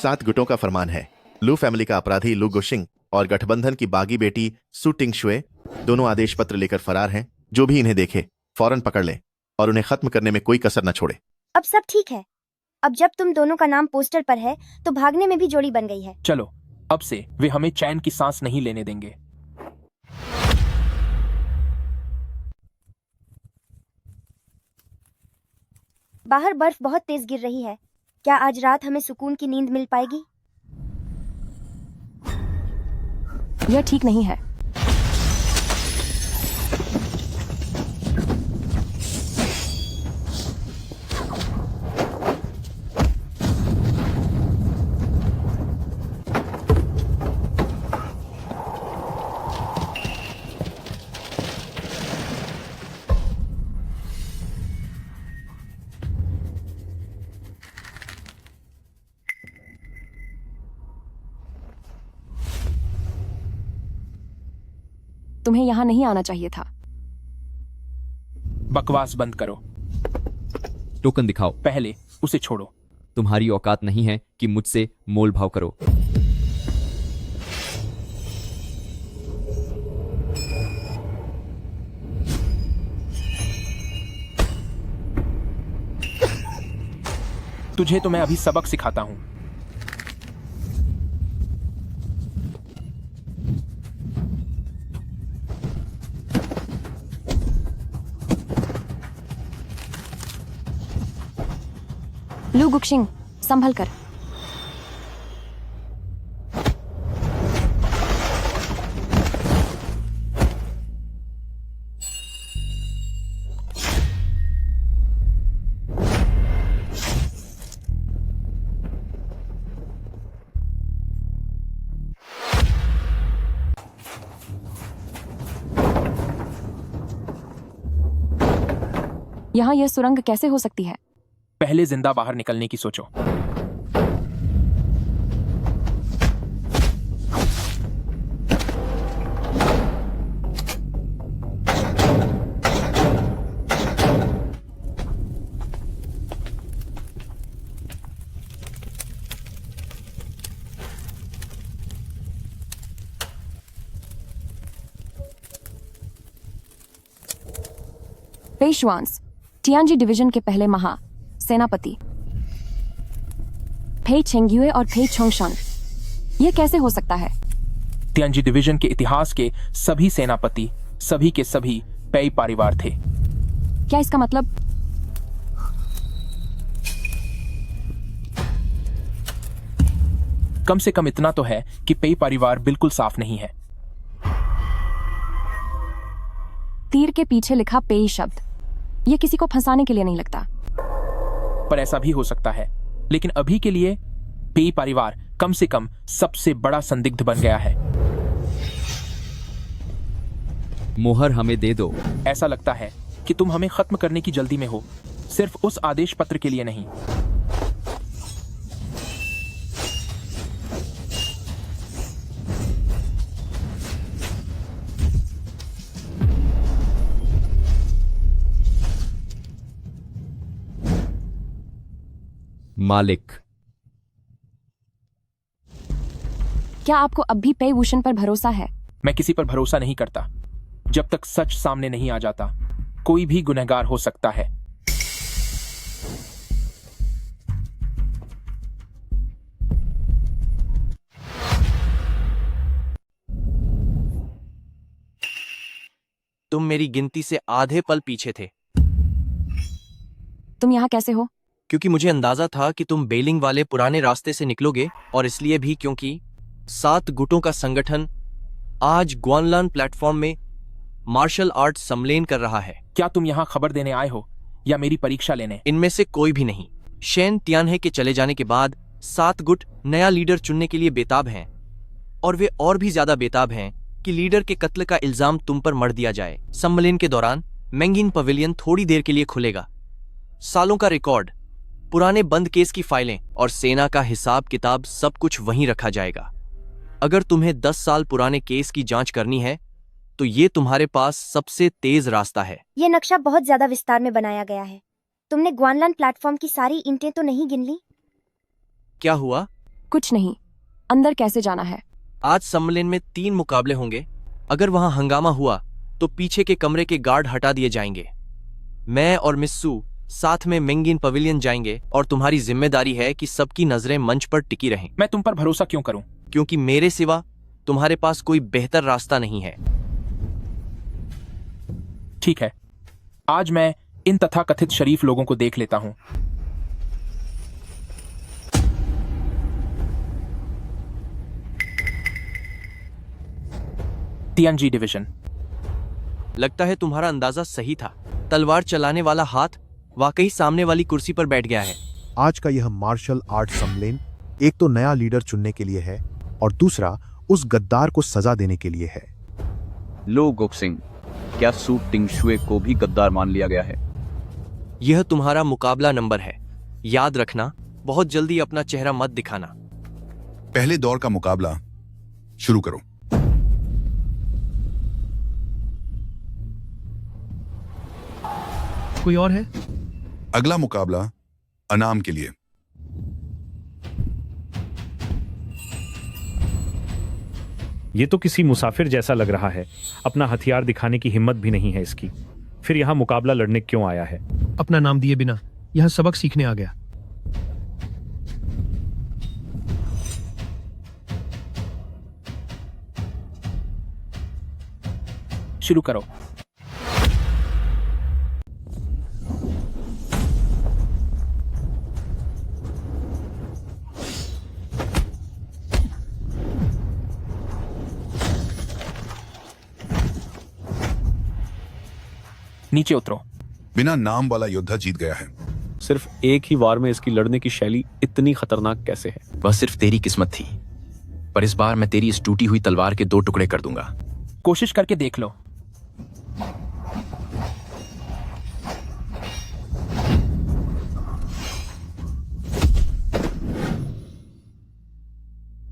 सात गुटों का फरमान है। लू फैमिली का अपराधी लू गुशिंग और गठबंधन की बागी बेटी सूटिंग शुए दोनों आदेश पत्र लेकर फरार हैं। जो भी इन्हें देखे फौरन पकड़ ले और उन्हें खत्म करने में कोई कसर न छोड़े। अब सब ठीक है। अब जब तुम दोनों का नाम पोस्टर पर है तो भागने में भी जोड़ी बन गई है। चलो, अब से वे हमें चैन की सांस नहीं लेने देंगे। बाहर बर्फ बहुत तेज गिर रही है। क्या आज रात हमें सुकून की नींद मिल पाएगी? यह ठीक नहीं है। तुम्हें यहाँ नहीं आना चाहिए था। बकवास बंद करो। टोकन दिखाओ। पहले उसे छोड़ो। तुम्हारी औकात नहीं है कि मुझसे मोल भाव करो। तुझे तो मैं अभी सबक सिखाता हूं। लू गुक्शिंग, संभल कर। यहाँ यह सुरंग कैसे हो सकती है? पहले जिंदा बाहर निकलने की सोचो। पेशवांस, टियानजी डिवीजन के पहले महा सेनापति फेई चेंग्युए और फेई छोंगशन। यह कैसे हो सकता है? तियानजी डिवीजन के इतिहास के सभी सेनापति सभी के सभी पेई परिवार थे। क्या इसका मतलब? कम से कम इतना तो है कि पेई परिवार बिल्कुल साफ नहीं है। तीर के पीछे लिखा पेई शब्द, यह किसी को फंसाने के लिए नहीं लगता। पर ऐसा भी हो सकता है, लेकिन अभी के लिए पेई परिवार कम से कम सबसे बड़ा संदिग्ध बन गया है। मोहर हमें दे दो। ऐसा लगता है कि तुम हमें खत्म करने की जल्दी में हो, सिर्फ उस आदेश पत्र के लिए नहीं। मालिक, क्या आपको अब भी पे भूषण पर भरोसा है? मैं किसी पर भरोसा नहीं करता जब तक सच सामने नहीं आ जाता। कोई भी गुनहगार हो सकता है। तुम मेरी गिनती से आधे पल पीछे थे। तुम यहाँ कैसे हो? क्योंकि मुझे अंदाजा था कि तुम बेलिंग वाले पुराने रास्ते से निकलोगे, और इसलिए भी क्योंकि 7 गुटों का संगठन आज ग्वानलान प्लेटफॉर्म में मार्शल आर्ट सम्मेलन कर रहा है। क्या तुम यहाँ खबर देने आए हो या मेरी परीक्षा लेने? इनमें से कोई भी नहीं। शेन तियानहे के चले जाने के बाद 7 गुट नया लीडर चुनने के लिए बेताब हैं, और वे और भी ज्यादा बेताब हैं कि लीडर के कत्ल का इल्जाम तुम पर मढ़ दिया जाए। सम्मेलन के दौरान मैंगिन पवेलियन थोड़ी देर के लिए खुलेगा। सालों का रिकॉर्ड, पुराने बंद केस की फाइलें और सेना का हिसाब किताब सब कुछ वहीं रखा जाएगा। अगर तुम्हें 10 साल पुराने केस की जांच करनी है तो ये तुम्हारे पास सबसे तेज रास्ता है। ये नक्शा बहुत ज्यादा विस्तार में बनाया गया है। तुमने ग्वानलान प्लेटफॉर्म की सारी ईंटें तो नहीं गिन ली? क्या हुआ? कुछ नहीं। अंदर कैसे जाना है? आज सम्मेलन में 3 मुकाबले होंगे। अगर वहां हंगामा हुआ तो पीछे के कमरे के गार्ड हटा दिए जाएंगे। मैं और मिस्सू साथ में मेंगिन पवेलियन जाएंगे, और तुम्हारी जिम्मेदारी है कि सबकी नजरें मंच पर टिकी रहें। मैं तुम पर भरोसा क्यों करूं? क्योंकि मेरे सिवा तुम्हारे पास कोई बेहतर रास्ता नहीं है। ठीक है, आज मैं इन तथाकथित शरीफ लोगों को देख लेता हूं। तियानजी डिवीजन। लगता है तुम्हारा अंदाजा सही था। तलवार चलाने वाला हाथ वाकई सामने वाली कुर्सी पर बैठ गया है। आज का यह मार्शल आर्ट सम्मेलन एक तो नया लीडर चुनने के लिए है, और दूसरा उस गद्दार को सजा देने के लिए है। लो गुक्सिंग, क्या सू टिंगशुए को भी गद्दार मान लिया गया है? यह तुम्हारा मुकाबला नंबर है। याद रखना, बहुत जल्दी अपना चेहरा मत दिखाना। पहले दौर का मुकाबला शुरू करो। कोई और है? अगला मुकाबला अनाम के लिए। ये तो किसी मुसाफिर जैसा लग रहा है। अपना हथियार दिखाने की हिम्मत भी नहीं है इसकी। फिर यहाँ मुकाबला लड़ने क्यों आया है? अपना नाम दिए बिना यहाँ सबक सीखने आ गया। शुरू करो। नीचे उतरो। बिना नाम वाला योद्धा जीत गया है। सिर्फ एक ही वार में इसकी लड़ने की शैली इतनी खतरनाक कैसे है? वह सिर्फ तेरी किस्मत थी, पर इस बार मैं तेरी इस टूटी हुई तलवार के 2 टुकड़े कर दूंगा। कोशिश करके देख लो।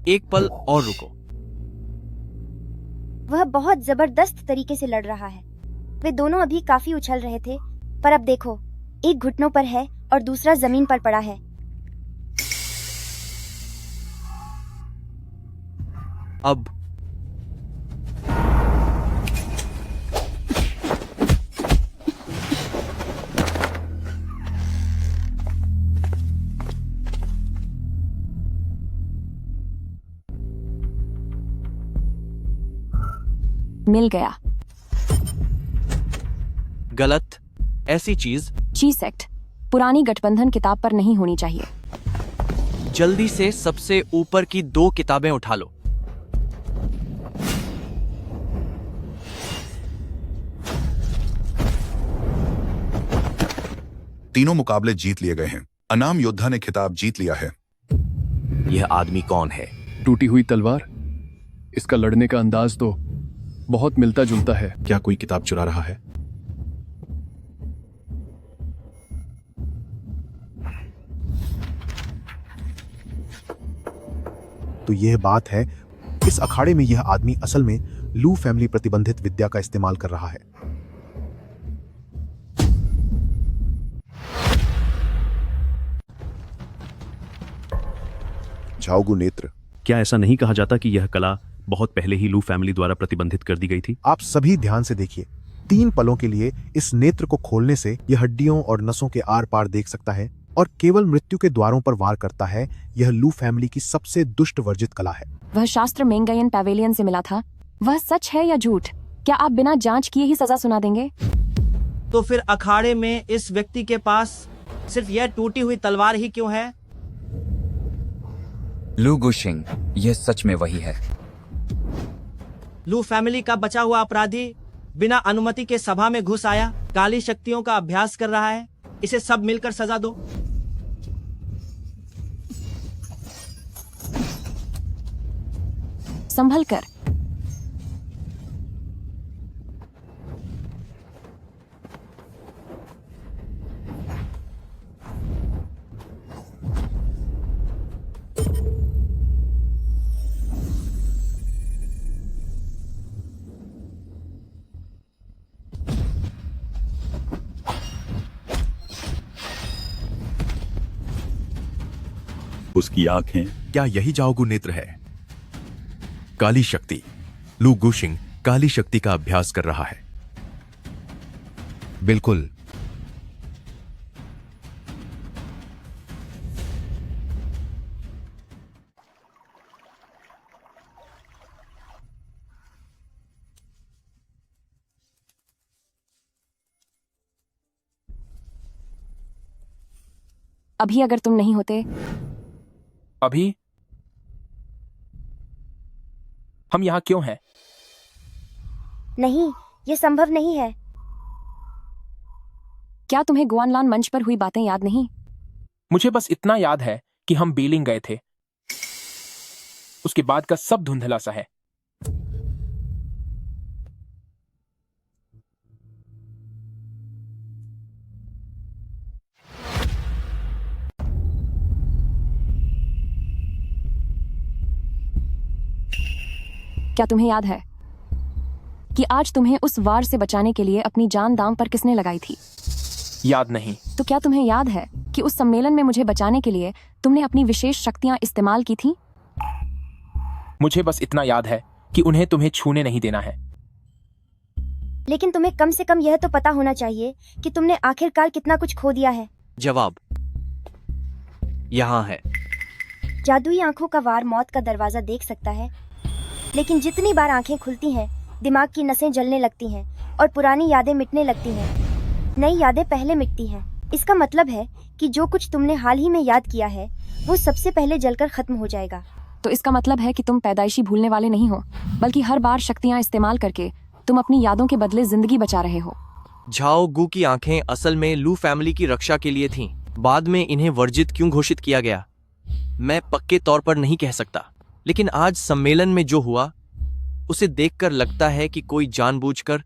एक पल और रुको। वह बहुत जबरदस्त तरीके से लड़ रहा है। वे दोनों अभी काफी उछल रहे थे, पर अब देखो, एक घुटनों पर है और दूसरा जमीन पर पड़ा है। अब मिल गया। गलत। ऐसी चीज चीज एक्ट पुरानी गठबंधन किताब पर नहीं होनी चाहिए। जल्दी से सबसे ऊपर की 2 किताबें उठा लो। तीनों मुकाबले जीत लिए गए हैं। अनाम योद्धा ने खिताब जीत लिया है। यह आदमी कौन है? टूटी हुई तलवार। इसका लड़ने का अंदाज तो बहुत मिलता जुलता है। क्या कोई किताब चुरा रहा है? तो यह बात है, इस अखाड़े में यह आदमी असल में लू फैमिली प्रतिबंधित विद्या का इस्तेमाल कर रहा है। झाओगु नेत्र। क्या ऐसा नहीं कहा जाता कि यह कला बहुत पहले ही लू फैमिली द्वारा प्रतिबंधित कर दी गई थी? आप सभी ध्यान से देखिए। 3 पलों के लिए इस नेत्र को खोलने से यह हड्डियों और नसों के आर पार देख सकता है और केवल मृत्यु के द्वारों पर वार करता है। यह लू फैमिली की सबसे दुष्ट वर्जित कला है। वह शास्त्र मेंगयन पैवेलियन से मिला था। वह सच है या झूठ? क्या आप बिना जांच किए ही सजा सुना देंगे? तो फिर अखाड़े में इस व्यक्ति के पास सिर्फ यह टूटी हुई तलवार ही क्यों है? लू गुशिंग, यह सच में वही है। लू फैमिली का बचा हुआ अपराधी बिना अनुमति के सभा में घुस आया, काली शक्तियों का अभ्यास कर रहा है। इसे सब मिलकर सजा दो। संभल कर। उसकी आंखें। क्या यही जाओगु नेत्र है? काली शक्ति। लू गुशिंग काली शक्ति का अभ्यास कर रहा है। बिल्कुल। अभी अगर तुम नहीं होते। अभी हम यहाँ क्यों हैं? नहीं, ये संभव नहीं है। क्या तुम्हें गुआनलान मंच पर हुई बातें याद नहीं? मुझे बस इतना याद है कि हम बेलिंग गए थे। उसके बाद का सब धुंधला सा है। क्या तुम्हें याद है कि आज तुम्हें उस वार से बचाने के लिए अपनी जान दांव पर किसने लगाई थी? याद नहीं। तो क्या तुम्हें याद है कि उस सम्मेलन में मुझे बचाने के लिए तुमने अपनी विशेष शक्तियां इस्तेमाल की थी? मुझे बस इतना याद है कि उन्हें तुम्हें छूने नहीं देना है। लेकिन तुम्हें कम से कम यह तो पता होना चाहिए कि तुमने आखिरकार कितना कुछ खो दिया है। जवाब यहाँ है। जादुई आंखों का वार मौत का दरवाजा देख सकता है, लेकिन जितनी बार आंखें खुलती हैं, दिमाग की नसें जलने लगती हैं और पुरानी यादें मिटने लगती हैं। नई यादें पहले मिटती हैं। इसका मतलब है कि जो कुछ तुमने हाल ही में याद किया है वो सबसे पहले जलकर खत्म हो जाएगा। तो इसका मतलब है कि तुम पैदाइशी भूलने वाले नहीं हो, बल्कि हर बार शक्तियां इस्तेमाल करके तुम अपनी यादों के बदले जिंदगी बचा रहे हो। झाओ गू की आंखें असल में लू फैमिली की रक्षा के लिए थीं। बाद में इन्हें वर्जित क्यों घोषित किया गया, मैं पक्के तौर पर नहीं कह सकता, लेकिन आज सम्मेलन में जो हुआ उसे देखकर लगता है कि कोई जानबूझकर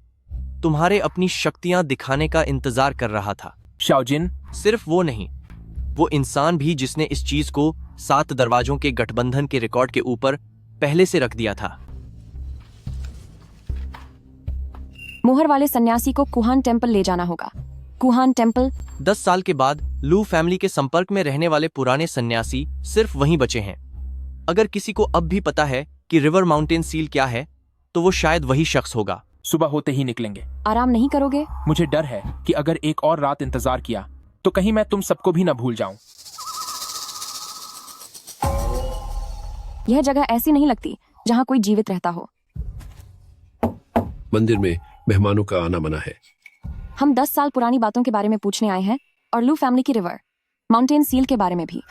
तुम्हारे अपनी शक्तियां दिखाने का इंतजार कर रहा था। शाओजिन, सिर्फ वो नहीं, वो इंसान भी जिसने इस चीज को 7 दरवाजों के गठबंधन के रिकॉर्ड के ऊपर पहले से रख दिया था। मोहर वाले सन्यासी को कुहान टेम्पल ले जाना होगा। कुहान टेम्पल। 10 साल के बाद लू फैमिली के संपर्क में रहने वाले पुराने सन्यासी सिर्फ वहीं बचे हैं। अगर किसी को अब भी पता है कि रिवर माउंटेन सील क्या है, तो वो शायद वही शख्स होगा। सुबह होते ही निकलेंगे। आराम नहीं करोगे? मुझे डर है कि अगर एक और रात इंतजार किया तो कहीं मैं तुम सबको भी न भूल जाऊं। यह जगह ऐसी नहीं लगती जहां कोई जीवित रहता हो। मंदिर में मेहमानों का आना मना है। हम 10 साल पुरानी बातों के बारे में पूछने आए हैं, और लू फैमिली की रिवर माउंटेन सील के बारे में भी।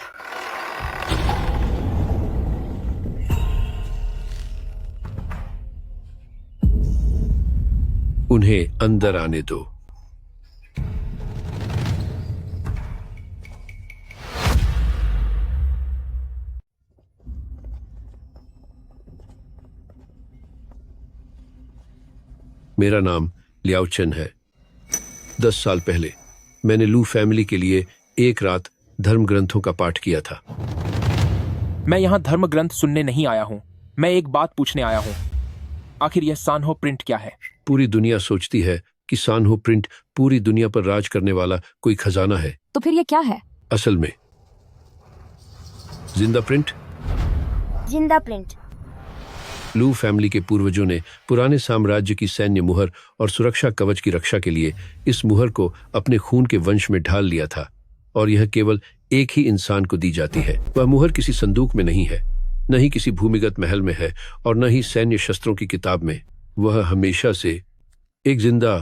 उन्हें अंदर आने दो। मेरा नाम लियाओ चेन है। 10 साल पहले मैंने लू फैमिली के लिए एक रात धर्म ग्रंथों का पाठ किया था। मैं यहाँ धर्म ग्रंथ सुनने नहीं आया हूँ, मैं एक बात पूछने आया हूँ। आखिर यह सानहो प्रिंट क्या है? पूरी दुनिया सोचती है कि सानहो प्रिंट पूरी दुनिया पर राज करने वाला कोई खजाना है। तो फिर ये क्या है? असल में जिंदा प्रिंट। जिंदा प्रिंट। लू फैमिली के पूर्वजों ने पुराने साम्राज्य की सैन्य मुहर और सुरक्षा कवच की रक्षा के लिए इस मुहर को अपने खून के वंश में ढाल लिया था, और यह केवल एक ही इंसान को दी जाती है। वह मुहर किसी संदूक में नहीं है, न ही किसी भूमिगत महल में है, और न ही सैन्य शस्त्रों की किताब में। वह हमेशा से एक जिंदा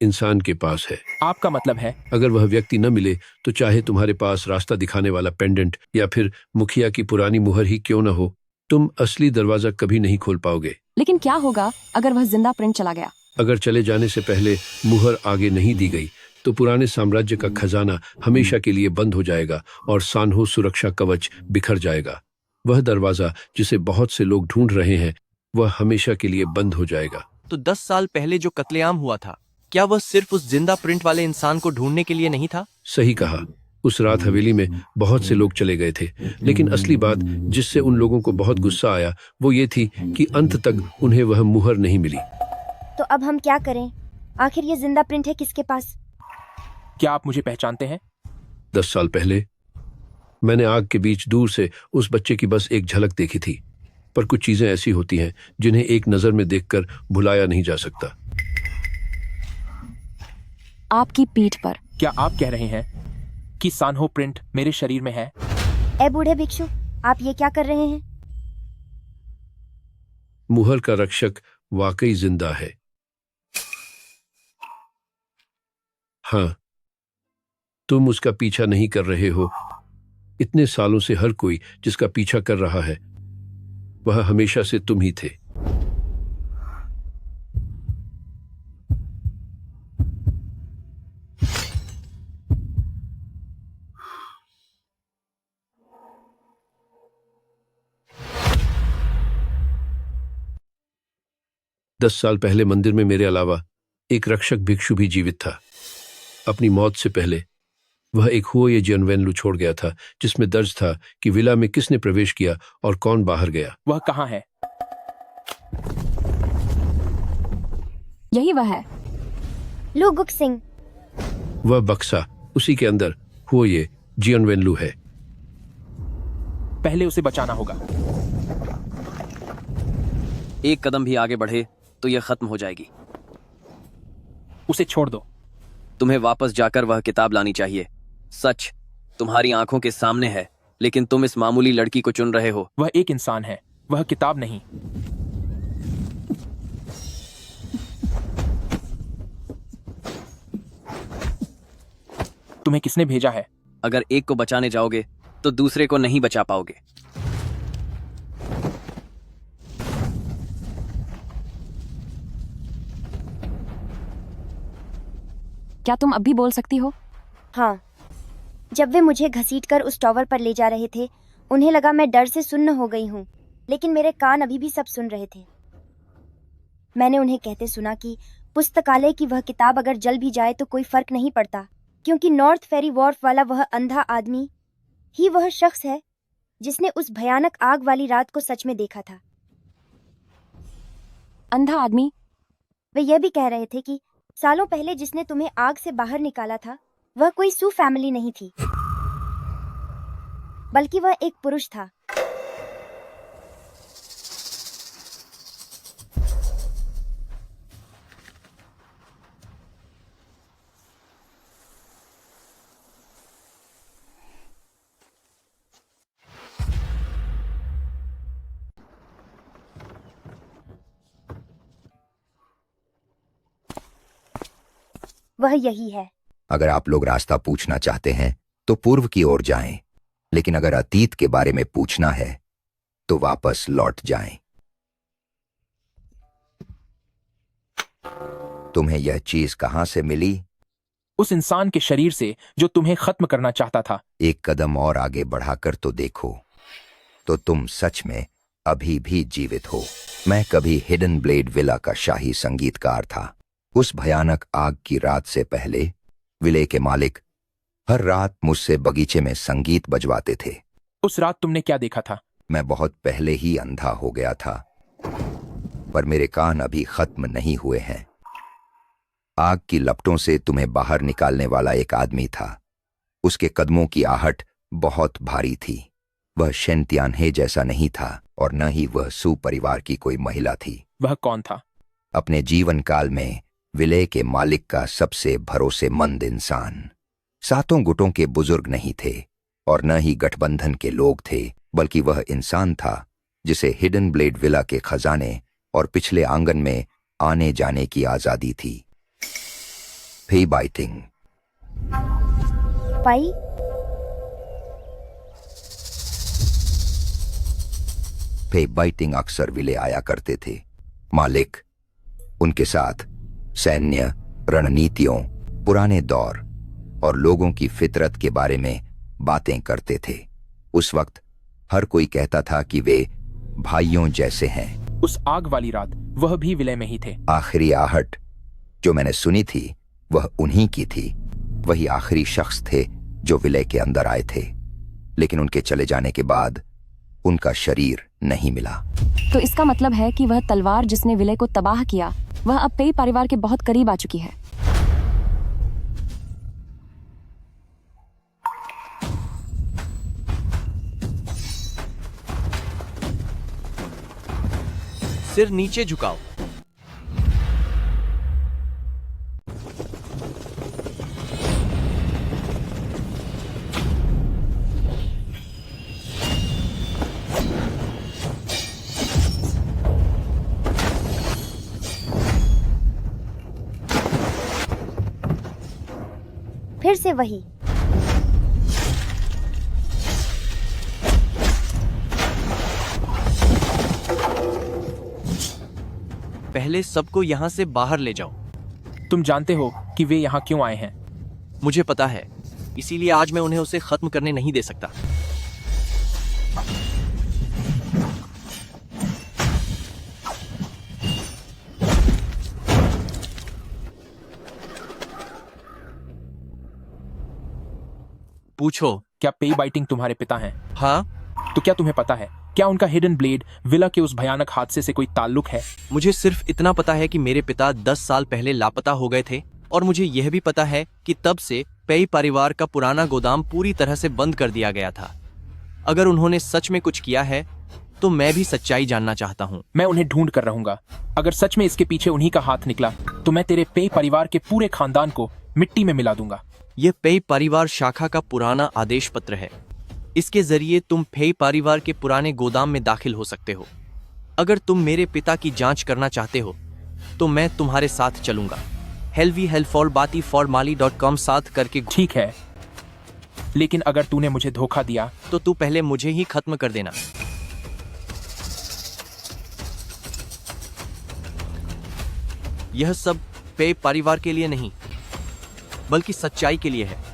इंसान के पास है। आपका मतलब है अगर वह व्यक्ति न मिले तो चाहे तुम्हारे पास रास्ता दिखाने वाला पेंडेंट या फिर मुखिया की पुरानी मुहर ही क्यों न हो, तुम असली दरवाजा कभी नहीं खोल पाओगे। लेकिन क्या होगा अगर वह जिंदा प्रिंट चला गया? अगर चले जाने से पहले मुहर आगे नहीं दी गई तो पुराने साम्राज्य का खजाना हमेशा के लिए बंद हो जाएगा और सानहो सुरक्षा कवच बिखर जाएगा। वह दरवाजा जिसे बहुत से लोग ढूंढ रहे हैं, वह हमेशा के लिए बंद हो जाएगा। तो 10 साल पहले जो कत्लेआम हुआ था, क्या वह सिर्फ उस जिंदा प्रिंट वाले इंसान को ढूंढने के लिए नहीं था? सही कहा। उस रात हवेली में बहुत से लोग चले गए थे, लेकिन असली बात जिससे उन लोगों को बहुत गुस्सा आया वो ये थी कि अंत तक उन्हें वह मुहर नहीं मिली। तो अब हम क्या करें? आखिर ये जिंदा प्रिंट है किसके पास? क्या आप मुझे पहचानते हैं? 10 साल पहले मैंने आग के बीच दूर से उस बच्चे की बस एक झलक देखी थी, पर कुछ चीजें ऐसी होती हैं जिन्हें एक नजर में देखकर भुलाया नहीं जा सकता। आपकी पीठ पर। क्या आप कह रहे हैं कि सानहो प्रिंट मेरे शरीर में है? ए बूढ़े भिक्षु, आप ये क्या कर रहे हैं? मुहर का रक्षक वाकई जिंदा है। हाँ, तुम उसका पीछा नहीं कर रहे हो। इतने सालों से हर कोई जिसका पीछा कर रहा है वह हमेशा से तुम ही थे। दस साल पहले मंदिर में मेरे अलावा एक रक्षक भिक्षु भी जीवित था। अपनी मौत से पहले वह एक हुओये जियनवेनलू छोड़ गया था, जिसमें दर्ज था कि विला में किसने प्रवेश किया और कौन बाहर गया। वह कहाँ है? यही वह है। लू गुक्सिंग। वह बक्सा उसी के अंदर हुओये जियनवेनलू है। पहले उसे बचाना होगा। एक कदम भी आगे बढ़े तो यह खत्म हो जाएगी। उसे छोड़ दो। तुम्हें वापस जाकर वह किताब लानी चाहिए। सच तुम्हारी आंखों के सामने है, लेकिन तुम इस मामूली लड़की को चुन रहे हो। वह एक इंसान है, वह किताब नहीं। तुम्हें किसने भेजा है? अगर एक को बचाने जाओगे तो दूसरे को नहीं बचा पाओगे। क्या तुम अब भी बोल सकती हो? हाँ, जब वे मुझे घसीटकर उस टॉवर पर ले जा रहे थे, उन्हें लगा मैं डर से सुन्न हो गई हूँ, लेकिन मेरे कान अभी भी सब सुन रहे थे। मैंने उन्हें कहते सुना कि पुस्तकालय की वह किताब अगर जल भी जाए तो कोई फर्क नहीं पड़ता, क्योंकि नॉर्थ फेरी वॉर्फ वाला वह अंधा आदमी ही वह शख्स है जिसने उस भयानक आग वाली रात को सच में देखा था। अंधा आदमी? वे यह भी कह रहे थे कि सालों पहले जिसने तुम्हें आग से बाहर निकाला था वह कोई सू फैमिली नहीं थी, बल्कि वह एक पुरुष था। वह यही है। अगर आप लोग रास्ता पूछना चाहते हैं तो पूर्व की ओर जाएं, लेकिन अगर अतीत के बारे में पूछना है तो वापस लौट जाएं। तुम्हें यह चीज कहां से मिली? उस इंसान के शरीर से जो तुम्हें खत्म करना चाहता था। एक कदम और आगे बढ़ाकर तो देखो, तो तुम सच में अभी भी जीवित हो। मैं कभी हिडन ब्लेड विला का शाही संगीतकार था। उस भयानक आग की रात से पहले विले के मालिक हर रात मुझसे बगीचे में संगीत बजवाते थे। उस रात तुमने क्या देखा था? मैं बहुत पहले ही अंधा हो गया था, पर मेरे कान अभी खत्म नहीं हुए हैं। आग की लपटों से तुम्हें बाहर निकालने वाला एक आदमी था। उसके कदमों की आहट बहुत भारी थी। वह शेंतियानहे जैसा नहीं था और न ही वह सू परिवार की कोई महिला थी। वह कौन था? अपने जीवन काल में विले के मालिक का सबसे भरोसेमंद इंसान। सातों गुटों के बुजुर्ग नहीं थे और न ही गठबंधन के लोग थे, बल्कि वह इंसान था जिसे हिडन ब्लेड विला के खजाने और पिछले आंगन में आने जाने की आजादी थी। फे बाइटिंग। पाई फे बाइटिंग अक्सर विले आया करते थे। मालिक उनके साथ सैन्य रणनीतियों, पुराने दौर और लोगों की फितरत के बारे में बातें करते थे। उस वक्त हर कोई कहता था कि वे भाइयों जैसे हैं। उस आग वाली रात वह भी विलय में ही थे। आखिरी आहट जो मैंने सुनी थी वह उन्हीं की थी। वही आखिरी शख्स थे जो विलय के अंदर आए थे, लेकिन उनके चले जाने के बाद उनका शरीर नहीं मिला। तो इसका मतलब है कि वह तलवार जिसने विलय को तबाह किया वह अब पेई परिवार के बहुत करीब आ चुकी है। सिर नीचे झुकाओ। फिर से वही। पहले सबको यहाँ से बाहर ले जाओ। तुम जानते हो कि वे यहाँ क्यों आए हैं? मुझे पता है, इसीलिए आज मैं उन्हें उसे खत्म करने नहीं दे सकता। पूछो। क्या पेई बाइटिंग तुम्हारे पिता हैं? हाँ। तो क्या तुम्हें पता है क्या उनका हिडन ब्लेड विला के उस भयानक हादसे से कोई ताल्लुक है? मुझे सिर्फ इतना पता है कि मेरे पिता 10 साल पहले लापता हो गए थे, और मुझे यह भी पता है कि तब से पेई परिवार का पुराना गोदाम पूरी तरह से बंद कर दिया गया था। अगर उन्होंने सच में कुछ किया है तो मैं भी सच्चाई जानना चाहता हूँ। मैं उन्हें ढूंढ कर रहूंगा। अगर सच में इसके पीछे उन्हीं का हाथ निकला तो मैं तेरे पेई परिवार के पूरे खानदान को मिट्टी में मिला दूंगा। यह पेई परिवार शाखा का पुराना आदेश पत्र है। इसके जरिए तुम पेई परिवार के पुराने गोदाम में दाखिल हो सकते हो। अगर तुम मेरे पिता की जांच करना चाहते हो तो मैं तुम्हारे साथ चलूंगा। helvi-helforbaati-for-mali.com साथ करके। ठीक है, लेकिन अगर तूने मुझे धोखा दिया तो तू पहले मुझे ही खत्म कर देना। यह सब पेई परिवार के लिए नहीं बल्कि सच्चाई के लिए है।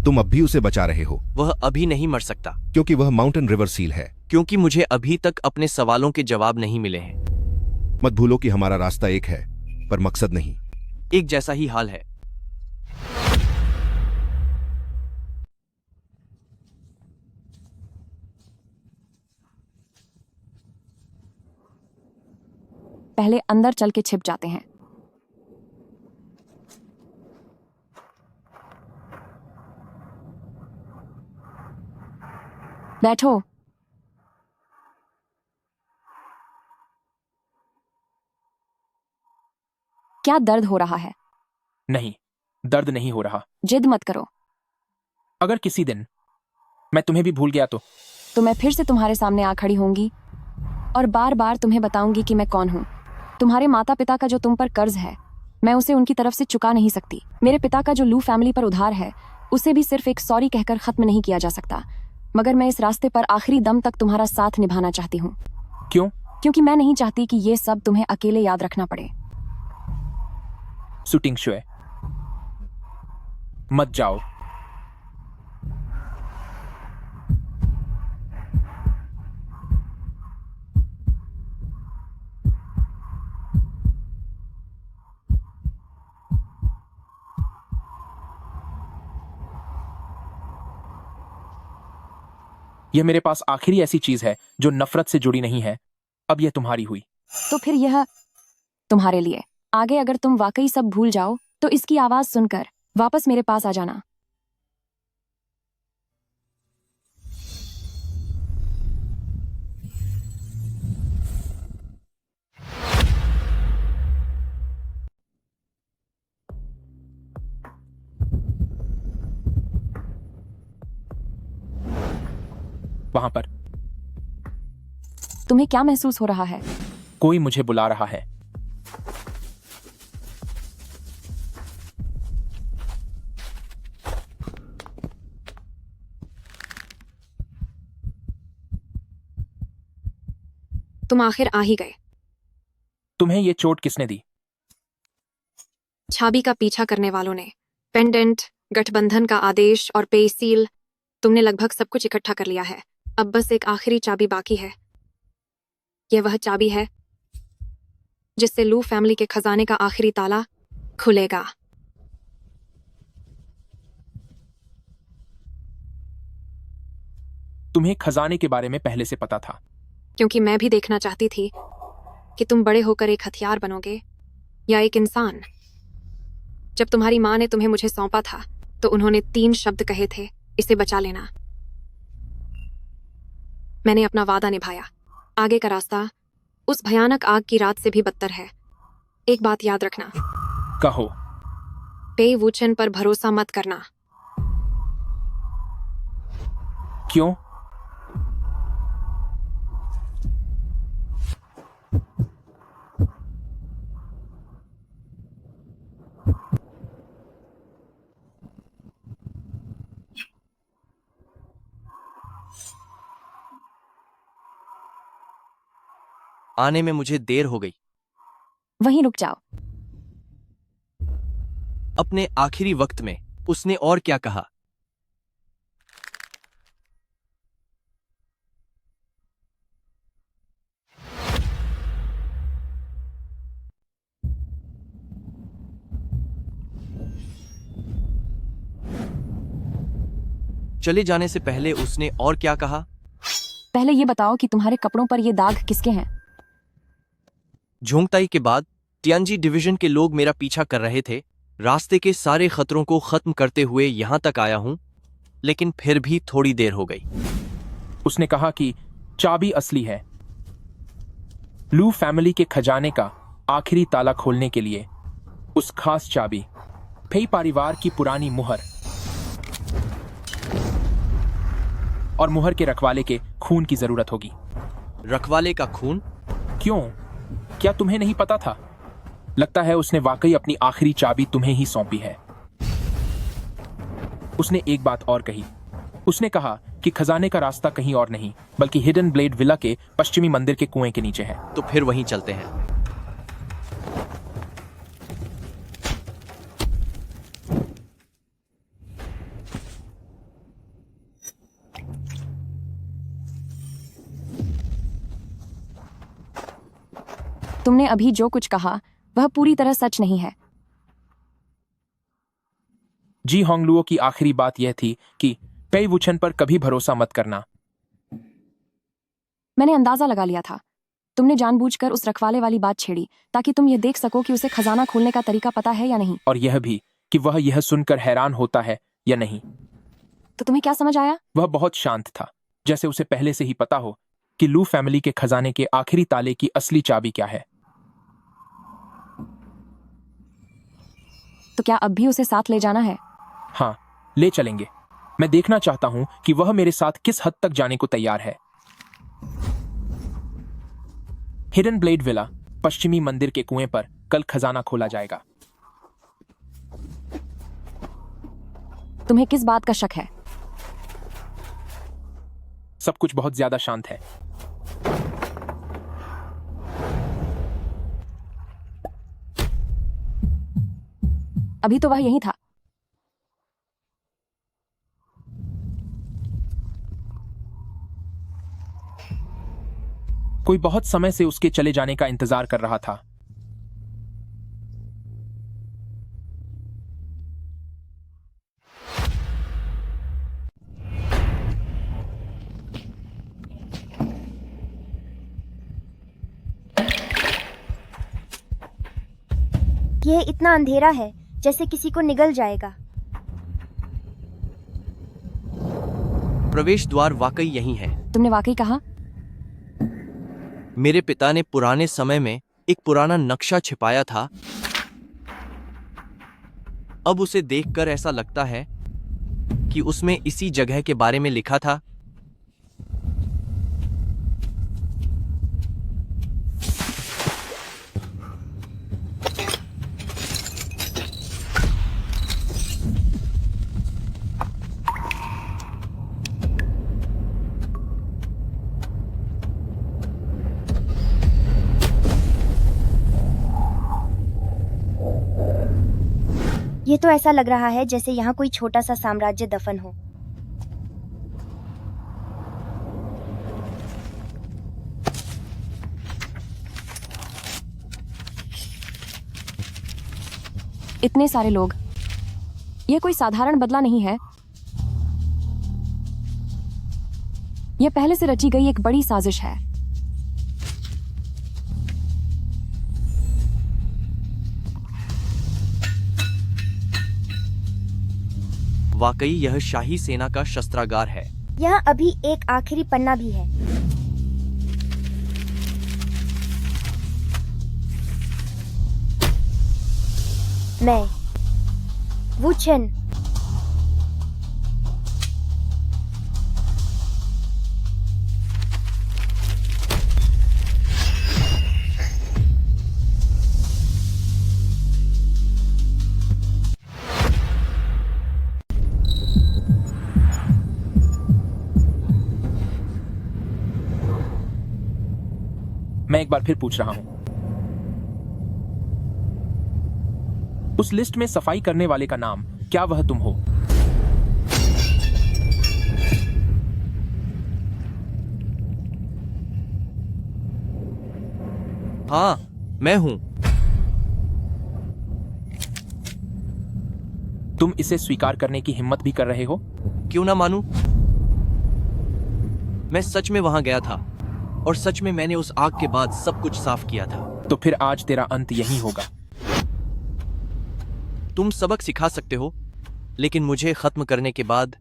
तुम अब भी उसे बचा रहे हो। वह अभी नहीं मर सकता क्योंकि वह माउंटेन रिवर सील है। क्योंकि मुझे अभी तक अपने सवालों के जवाब नहीं मिले हैं। मत भूलो कि हमारा रास्ता एक है पर मकसद नहीं। एक जैसा ही हाल है। पहले अंदर चल के छिप जाते हैं। बैठो। क्या दर्द हो रहा है? नहीं, दर्द नहीं हो रहा। जिद मत करो। अगर किसी दिन मैं तुम्हें भी भूल गया तो मैं फिर से तुम्हारे सामने आ खड़ी होंगी और बार बार तुम्हें बताऊंगी कि मैं कौन हूं। तुम्हारे माता पिता का जो तुम पर कर्ज है, मैं उसे उनकी तरफ से चुका नहीं सकती। मेरे पिता का जो लू फैमिली पर उधार है, उसे भी सिर्फ एक सॉरी कहकर खत्म नहीं किया जा सकता। मगर मैं इस रास्ते पर आखिरी दम तक तुम्हारा साथ निभाना चाहती हूँ। क्यों? क्योंकि मैं नहीं चाहती कि ये सब तुम्हें अकेले याद रखना पड़े। शूटिंग शुए, मत जाओ। यह मेरे पास आखिरी ऐसी चीज है जो नफरत से जुड़ी नहीं है। अब यह तुम्हारी हुई। तो फिर यह तुम्हारे लिए। आगे अगर तुम वाकई सब भूल जाओ तो इसकी आवाज सुनकर वापस मेरे पास आ जाना। वहां पर तुम्हें क्या महसूस हो रहा है? कोई मुझे बुला रहा है। तुम आखिर आ ही गए। तुम्हें ये चोट किसने दी? छाबी का पीछा करने वालों ने। पेंडेंट, गठबंधन का आदेश और पे सील। तुमने लगभग सब कुछ इकट्ठा कर लिया है। अब बस एक आखिरी चाबी बाकी है। यह वह चाबी है जिससे लू फैमिली के खजाने का आखिरी ताला खुलेगा। तुम्हें खजाने के बारे में पहले से पता था? क्योंकि मैं भी देखना चाहती थी कि तुम बड़े होकर एक हथियार बनोगे या एक इंसान। जब तुम्हारी माँ ने तुम्हें मुझे सौंपा था तो उन्होंने 3 शब्द कहे थे, इसे बचा लेना। मैंने अपना वादा निभाया। आगे का रास्ता उस भयानक आग की रात से भी बदतर है। एक बात याद रखना। कहो। पे वुचन पर भरोसा मत करना। क्यों? आने में मुझे देर हो गई। वहीं रुक जाओ। अपने आखिरी वक्त में उसने और क्या कहा? चले जाने से पहले उसने और क्या कहा? पहले ये बताओ कि तुम्हारे कपड़ों पर ये दाग किसके हैं? झोंकताई के बाद टियानजी डिवीजन के लोग मेरा पीछा कर रहे थे। रास्ते के सारे खतरों को खत्म करते हुए यहां तक आया हूं, लेकिन फिर भी थोड़ी देर हो गई। उसने कहा कि चाबी असली है। लू फैमिली के खजाने का आखिरी ताला खोलने के लिए उस खास चाबी, फेई परिवार की पुरानी मुहर और मुहर के रखवाले के खून की जरूरत होगी। रखवाले का खून? क्यों? क्या तुम्हें नहीं पता था? लगता है उसने वाकई अपनी आखिरी चाबी तुम्हें ही सौंपी है। उसने एक बात और कही। उसने कहा कि खजाने का रास्ता कहीं और नहीं बल्कि हिडन ब्लेड विला के पश्चिमी मंदिर के कुएं के नीचे है। तो फिर वहीं चलते हैं। तुमने अभी जो कुछ कहा वह पूरी तरह सच नहीं है। जी होंगलुओ की आखिरी बात यह थी कि पेई वुचन पर कभी भरोसा मत करना। मैंने अंदाजा लगा लिया था। तुमने जानबूझकर उस रखवाले वाली बात छेड़ी ताकि तुम ये देख सको कि उसे खजाना खोलने का तरीका पता है या नहीं। और यह भी कि वह यह सुनकर हैरान होता है या नहीं। तो तुम्हें क्या समझ आया? वह बहुत शांत था, जैसे उसे पहले से ही पता हो कि लू फैमिली के खजाने के आखिरी ताले की असली चाबी क्या है। तो क्या अब भी उसे साथ ले जाना है? हाँ, ले चलेंगे। मैं देखना चाहता हूं कि वह मेरे साथ किस हद तक जाने को तैयार है। हिडन ब्लेड विला पश्चिमी मंदिर के कुएं पर कल खजाना खोला जाएगा। तुम्हें किस बात का शक है? सब कुछ बहुत ज्यादा शांत है। अभी तो वह यही था। कोई बहुत समय से उसके चले जाने का इंतजार कर रहा था। यह इतना अंधेरा है जैसे किसी को निगल जाएगा। प्रवेश द्वार वाकई यही है। तुमने वाकई कहा? मेरे पिता ने पुराने समय में एक पुराना नक्शा छिपाया था। अब उसे देखकर ऐसा लगता है कि उसमें इसी जगह के बारे में लिखा था। ये तो ऐसा लग रहा है जैसे यहाँ कोई छोटा सा साम्राज्य दफन हो। इतने सारे लोग, यह कोई साधारण बदला नहीं है। यह पहले से रची गई एक बड़ी साजिश है। वाकई यह शाही सेना का शस्त्रागार है। यहाँ अभी एक आखिरी पन्ना भी है। मैं वू चेन। मैं एक बार फिर पूछ रहा हूं, उस लिस्ट में सफाई करने वाले का नाम, क्या वह तुम हो? हाँ, मैं हूं। तुम इसे स्वीकार करने की हिम्मत भी कर रहे हो? क्यों ना मानूं? मैं सच में वहां गया था और सच में मैंने उस आग के बाद सब कुछ साफ किया था। तो फिर आज तेरा अंत यही होगा। तुम सबक सिखा सकते हो, लेकिन मुझे खत्म करने के बाद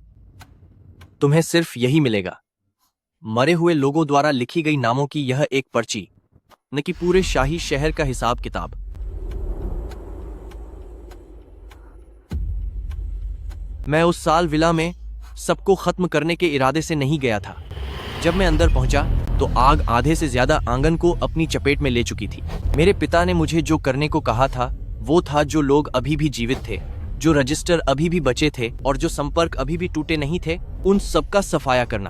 तुम्हें सिर्फ यही मिलेगा, मरे हुए लोगों द्वारा लिखी गई नामों की यह एक पर्ची, न कि पूरे शाही शहर का हिसाब किताब। मैं उस साल विला में सबको खत्म करने के इरादे से नहीं गया था। जब मैं अंदर पहुंचा तो आग आधे से ज्यादा आंगन को अपनी चपेट में ले चुकी थी। मेरे पिता ने मुझे जो करने को कहा था वो था जो लोग अभी भी जीवित थे, जो रजिस्टर अभी भी बचे थे और जो संपर्क अभी भी टूटे नहीं थे, उन सबका सफाया करना।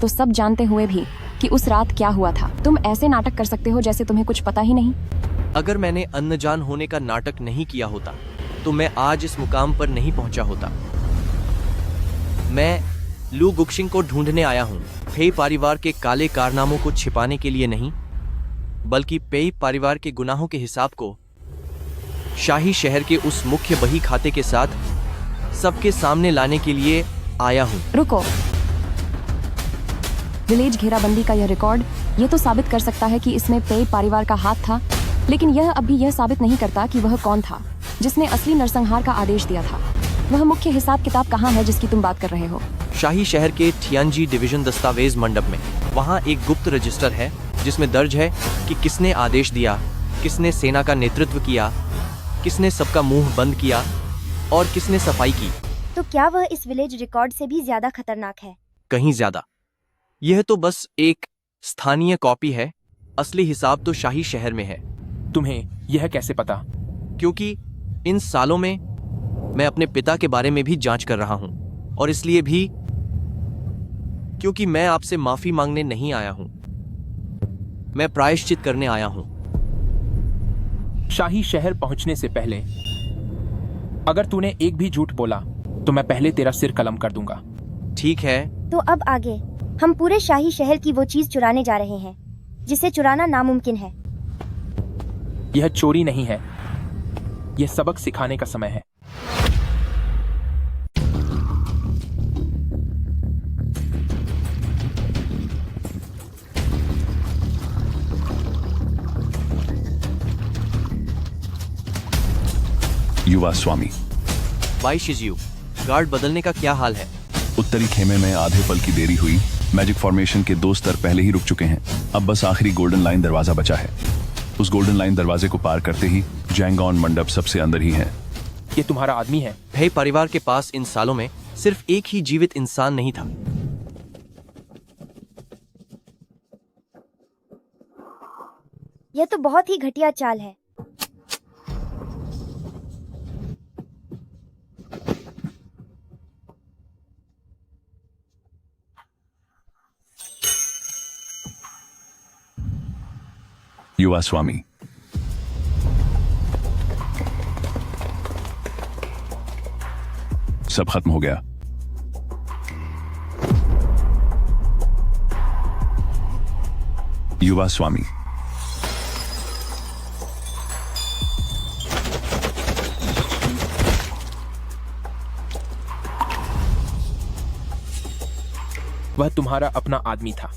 तो सब जानते हुए भी कि उस रात क्या हुआ था, तुम ऐसे नाटक कर सकते हो जैसे तुम्हें कुछ पता ही नहीं। अगर मैंने अनजान होने का नाटक नहीं किया होता तो मैं आज इस मुकाम पर नहीं पहुंचा होता। मैं लू गुक्शिंग को ढूंढने आया हूँ, पेई परिवार के काले कारनामों को छिपाने के लिए नहीं, बल्कि पेई परिवार के गुनाहों के हिसाब को शाही शहर के उस मुख्य बही खाते के साथ सबके सामने लाने के लिए आया हूँ। रुको, विलेज घेराबंदी का यह रिकॉर्ड ये तो साबित कर सकता है कि इसमें पेई परिवार का हाथ था, लेकिन यह अब भी यह साबित नहीं करता कि वह कौन था जिसने असली नरसंहार का आदेश दिया था। वह मुख्य हिसाब किताब कहाँ है जिसकी तुम बात कर रहे हो? शाही शहर के ठियानजी डिवीजन दस्तावेज मंडप में। वहाँ एक गुप्त रजिस्टर है जिसमें दर्ज है कि किसने आदेश दिया, किसने सेना का नेतृत्व किया, किसने सबका मुंह बंद किया और किसने सफाई की। तो क्या वह इस विलेज रिकॉर्ड से भी ज्यादा खतरनाक है? कहीं ज्यादा। यह तो बस एक स्थानीय कॉपी है, असली हिसाब तो शाही शहर में है। तुम्हें यह कैसे पता? क्योंकि इन सालों में मैं अपने पिता के बारे में भी जांच कर रहा हूं, और इसलिए भी क्योंकि मैं आपसे माफी मांगने नहीं आया हूं, मैं प्रायश्चित करने आया हूं। शाही शहर पहुंचने से पहले अगर तूने एक भी झूठ बोला तो मैं पहले तेरा सिर कलम कर दूंगा। ठीक है। तो अब आगे हम पूरे शाही शहर की वो चीज चुराने जा रहे हैं जिसे चुराना नामुमकिन है। यह चोरी नहीं है, यह सबक सिखाने का समय है। युवा स्वामी। वाई शिजयू, गार्ड बदलने का क्या हाल है? उत्तरी खेमे में आधे पल की देरी हुई। मैजिक फॉर्मेशन के 2 स्तर पहले ही रुक चुके हैं। अब बस आखिरी गोल्डन लाइन दरवाजा बचा है। उस गोल्डन लाइन दरवाजे को पार करते ही जैंगॉन मंडप सबसे अंदर ही है। ये तुम्हारा आदमी है? भय परिवार के पास इन सालों में सिर्फ एक ही जीवित इंसान नहीं था। यह तो बहुत ही घटिया चाल है। युवा स्वामी, सब खत्म हो गया। युवा स्वामी, वह तुम्हारा अपना आदमी था।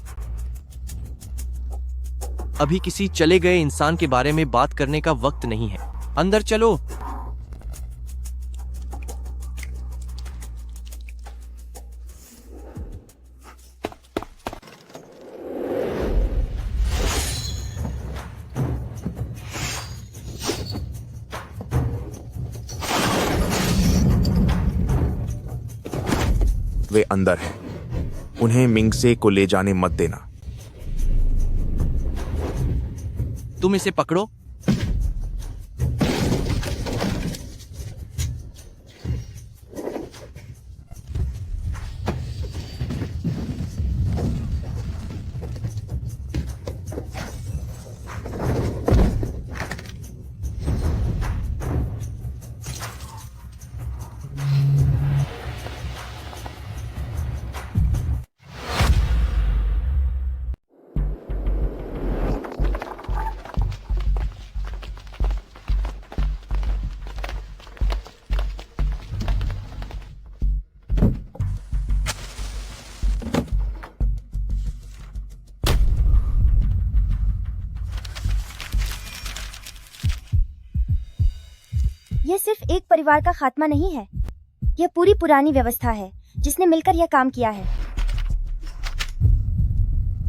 अभी किसी चले गए इंसान के बारे में बात करने का वक्त नहीं है। अंदर चलो। वे अंदर हैं। उन्हें मिंगसे को ले जाने मत देना। तुम इसे पकड़ो। यह सिर्फ एक परिवार का खात्मा नहीं है, यह पूरी पुरानी व्यवस्था है जिसने मिलकर यह काम किया है।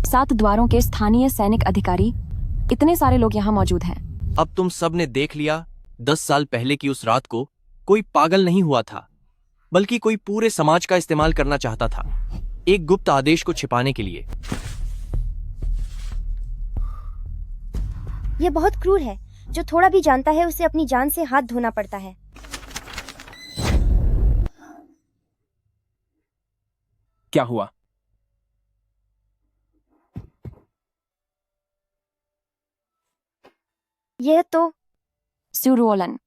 7 द्वारों के स्थानीय सैनिक अधिकारी, इतने सारे लोग यहाँ मौजूद हैं। अब तुम सब ने देख लिया, 10 साल पहले की उस रात को कोई पागल नहीं हुआ था, बल्कि कोई पूरे समाज का इस्तेमाल करना चाहता था, एक गुप्त आदेश को छिपाने के लिए। यह बहुत क्रूर है। जो थोड़ा भी जानता है उसे अपनी जान से हाथ धोना पड़ता है। क्या हुआ? यह तो स्यूरोलन।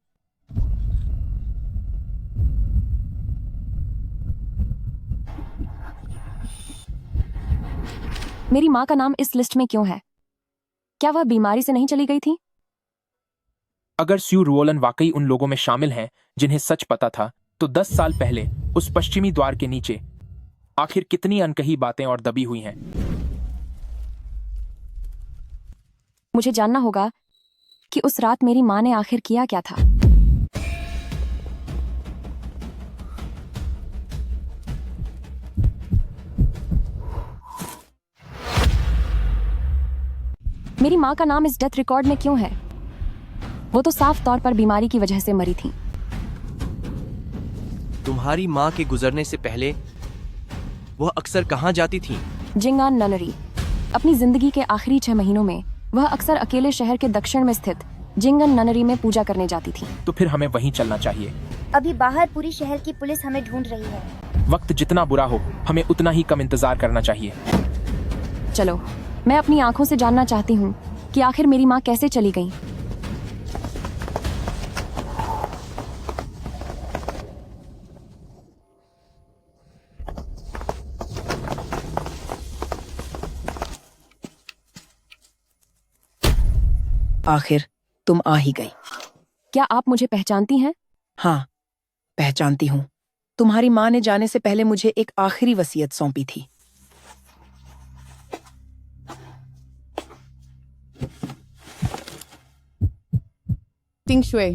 मेरी माँ का नाम इस लिस्ट में क्यों है? क्या वह बीमारी से नहीं चली गई थी? अगर स्यू रुओलन वाकई उन लोगों में शामिल हैं जिन्हें सच पता था, तो 10 साल पहले उस पश्चिमी द्वार के नीचे आखिर कितनी अनकही बातें और दबी हुई हैं। मुझे जानना होगा कि उस रात मेरी माँ ने आखिर किया क्या था। मेरी माँ का नाम इस डेथ रिकॉर्ड में क्यों है? वो तो साफ तौर पर बीमारी की वजह से मरी थी। तुम्हारी माँ के गुजरने से पहले वह अक्सर कहाँ जाती थी? जिंगान ननरी। अपनी जिंदगी के आखिरी 6 महीनों में वह अक्सर अकेले शहर के दक्षिण में स्थित जिंगन ननरी में पूजा करने जाती थी। तो फिर हमें वहीं चलना चाहिए। अभी बाहर पूरी शहर की पुलिस हमें ढूंढ रही है। वक्त जितना बुरा हो, हमें उतना ही कम इंतजार करना चाहिए। चलो, मैं अपनी आंखों से जानना चाहती हूँ कि आखिर मेरी माँ कैसे चली गई। आखिर तुम आ ही गई। क्या आप मुझे पहचानती हैं? हाँ, पहचानती हूँ। तुम्हारी माँ ने जाने से पहले मुझे एक आखिरी वसीयत सौंपी थी। टिंग शुए,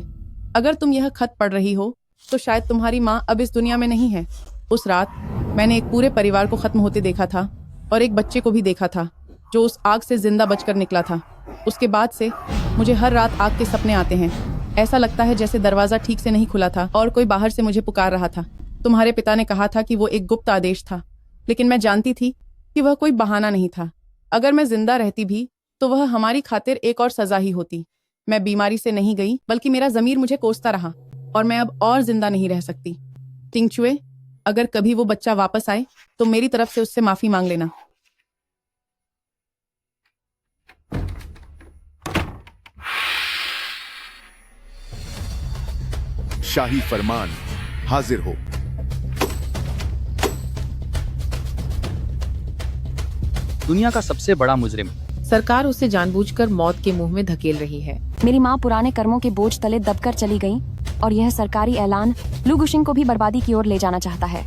अगर तुम यह खत पढ़ रही हो तो शायद तुम्हारी माँ अब इस दुनिया में नहीं है। उस रात मैंने एक पूरे परिवार को खत्म होते देखा था और एक बच्चे को भी देखा था जो उस आग से जिंदा बचकर निकला था। उसके बाद से मुझे हर रात आग के सपने आते हैं। ऐसा लगता है जैसे दरवाजा ठीक से नहीं खुला था और कोई बाहर से मुझे पुकार रहा था। तुम्हारे पिता ने कहा था कि वो एक गुप्त आदेश था, लेकिन मैं जानती थी कि वह कोई बहाना नहीं था। अगर मैं जिंदा रहती भी तो वह हमारी खातिर एक और सजा ही होती। मैं बीमारी से नहीं गई, बल्कि मेरा जमीर मुझे कोसता रहा और मैं अब और जिंदा नहीं रह सकती। टिंगचुए, अगर कभी वो बच्चा वापस आए तो मेरी तरफ से उससे माफी मांग लेना। शाही फरमान हाजिर हो। दुनिया का सबसे बड़ा मुजरिम। सरकार उसे जानबूझकर मौत के मुंह में धकेल रही है। मेरी माँ पुराने कर्मों के बोझ तले दबकर चली गई और यह सरकारी ऐलान लू गुशिंग को भी बर्बादी की ओर ले जाना चाहता है।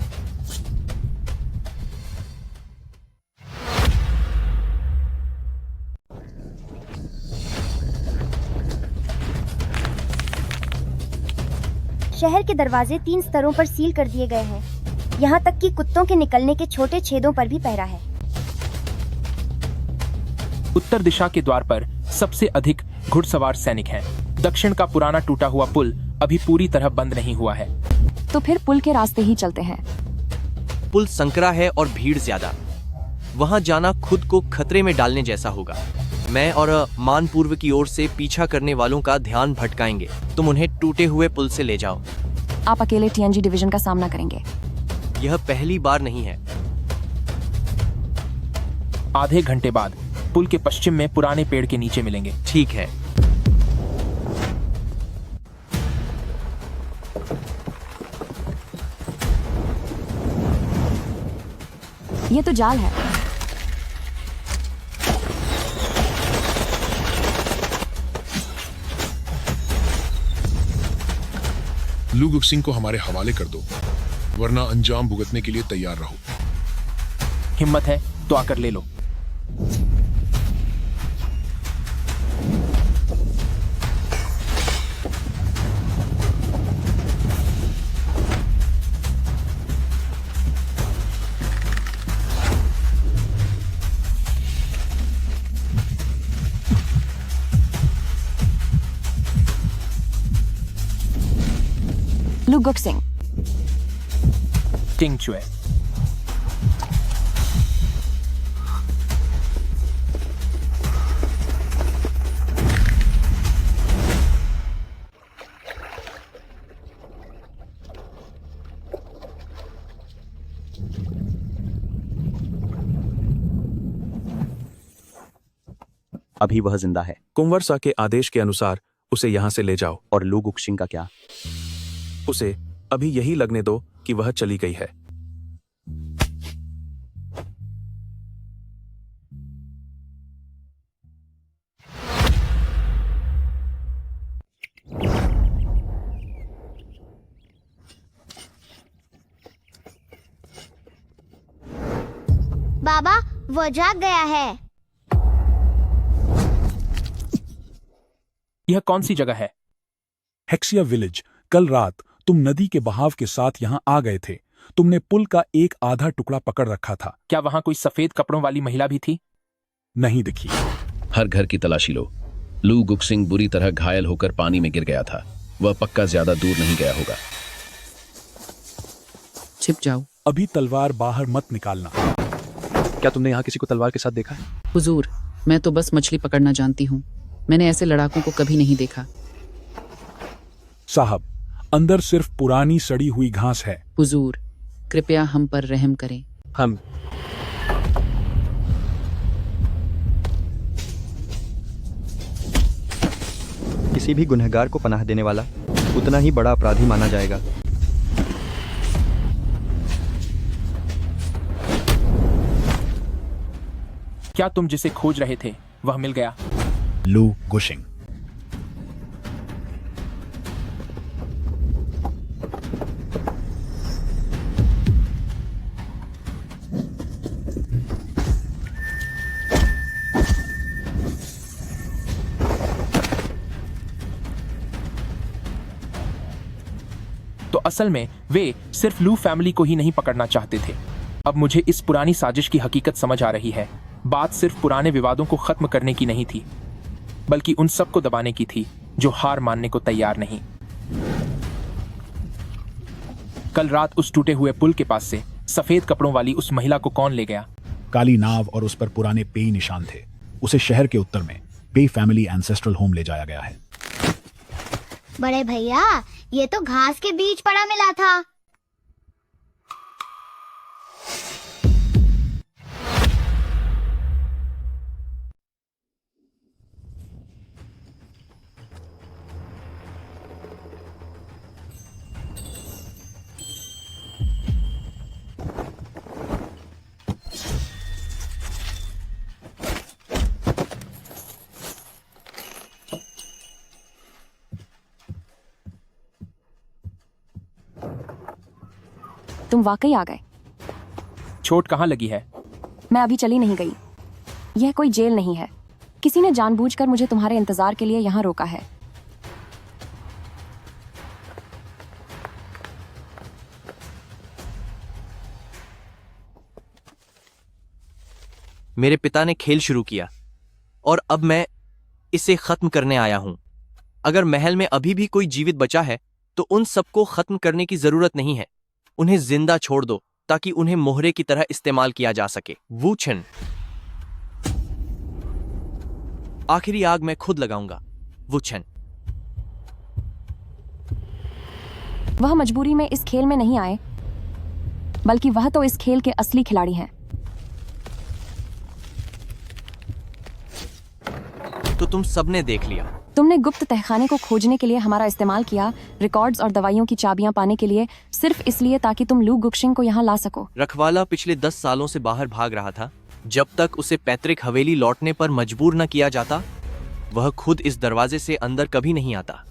शहर के दरवाजे 3 स्तरों पर सील कर दिए गए हैं। यहाँ तक कि कुत्तों के निकलने के छोटे छेदों पर भी पहरा है। उत्तर दिशा के द्वार पर सबसे अधिक घुड़सवार सैनिक हैं। दक्षिण का पुराना टूटा हुआ पुल अभी पूरी तरह बंद नहीं हुआ है। तो फिर पुल के रास्ते ही चलते हैं। पुल संकरा है और भीड़ ज्यादा। वहां जाना खुद को खतरे में डालने जैसा होगा। मैं और मानपूर्व की ओर से पीछा करने वालों का ध्यान भटकाएंगे। तुम उन्हें टूटे हुए पुल से ले जाओ। आप अकेले टीएनजी डिवीजन का सामना करेंगे। यह पहली बार नहीं है। आधे घंटे बाद पुल के पश्चिम में पुराने पेड़ के नीचे मिलेंगे। ठीक है। ये तो जाल है। लू गुक्सिंग को हमारे हवाले कर दो, वरना अंजाम भुगतने के लिए तैयार रहो। हिम्मत है तो आकर ले लो। लू गुक्सिंग, टिंगचुए, अभी वह जिंदा है। कुंवरसा के आदेश के अनुसार उसे यहाँ से ले जाओ। और लू गुक्शिंग का क्या? उसे अभी यही लगने दो कि वह चली गई है। बाबा, वो जाग गया है। यह कौन सी जगह है? हेक्सिया विलेज। कल रात तुम नदी के बहाव के साथ यहाँ आ गए थे। तुमने पुल का एक आधा टुकड़ा पकड़ रखा था। क्या वहाँ कोई सफेद कपड़ों वाली महिला भी थी? नहीं दिखी। हर घर की तलाशी लो। लू गुक्सिंग बुरी तरह घायल होकर पानी में गिर गया था। वह पक्का ज्यादा दूर नहीं गया होगा। छिप जाओ। अभी तलवार बाहर मत निकालना। क्या तुमने यहाँ किसी को तलवार के साथ देखा है? हुजूर, मैं तो बस मछली पकड़ना जानती हूँ। मैंने ऐसे लड़ाकों को कभी नहीं देखा। साहब, अंदर सिर्फ पुरानी सड़ी हुई घास है। हुजूर, कृपया हम पर रहम करें। हम किसी भी गुनहगार को पनाह देने वाला उतना ही बड़ा अपराधी माना जाएगा। क्या तुम जिसे खोज रहे थे वह मिल गया? लू गुशिंग। असल में वे सिर्फ लू फैमिली को ही नहीं पकड़ना चाहते थे। अब मुझे इस पुरानी साजिश की हकीकत समझ आ रही है। बात सिर्फ पुराने विवादों को खत्म करने की नहीं थी, बल्कि उन सबको दबाने की थी जो हार मानने को तैयार नहीं। कल रात उस टूटे हुए पुल के पास से सफेद कपड़ों वाली उस महिला को कौन ले गया? काली नाव और उस पर पुराने पेई निशान थे। उसे शहर के उत्तर में पेई फैमिली एंसेस्ट्रल होम ले जाया गया है। बड़े भैया, ये तो घास के बीच पड़ा मिला था। तुम वाकई आ गए। चोट कहाँ लगी है? मैं अभी चली नहीं गई। यह कोई जेल नहीं है। किसी ने जानबूझकर मुझे तुम्हारे इंतजार के लिए यहाँ रोका है। मेरे पिता ने खेल शुरू किया और अब मैं इसे खत्म करने आया हूं। अगर महल में अभी भी कोई जीवित बचा है तो उन सबको खत्म करने की जरूरत नहीं है। उन्हें जिंदा छोड़ दो ताकि उन्हें मोहरे की तरह इस्तेमाल किया जा सके। वूचन, आखिरी आग मैं खुद लगाऊंगा। वूचन, वह मजबूरी में इस खेल में नहीं आए, बल्कि वह तो इस खेल के असली खिलाड़ी हैं। तो तुम सबने देख लिया। तुमने गुप्त तहखाने को खोजने के लिए हमारा इस्तेमाल किया, रिकॉर्ड्स और दवाइयों की चाबियां पाने के लिए, सिर्फ इसलिए ताकि तुम लू गुक्शिंग को यहाँ ला सको। रखवाला पिछले 10 सालों से बाहर भाग रहा था। जब तक उसे पैतृक हवेली लौटने पर मजबूर न किया जाता, वह खुद इस दरवाजे से अंदर कभी नहीं आता।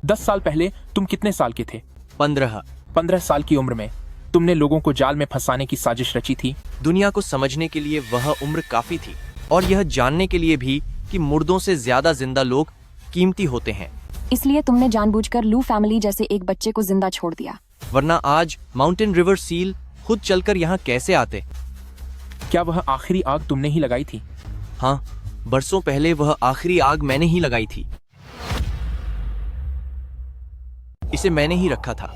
10 साल पहले तुम कितने साल के थे? 15 साल की उम्र में तुमने लोगों को जाल में फंसाने की साजिश रची थी। दुनिया को समझने के लिए वह उम्र काफी थी, और यह जानने के लिए भी कि मुर्दों से ज्यादा जिंदा लोग कीमती होते हैं। इसलिए तुमने जानबूझकर लू फैमिली जैसे एक बच्चे को जिंदा छोड़ दिया। वरना आज माउंटेन रिवर सील खुद चलकर यहाँ कैसे आते? क्या वह आखिरी आग तुमने ही लगाई थी? हाँ, बरसों पहले वह आखिरी आग मैंने ही लगाई थी। इसे मैंने ही रखा था।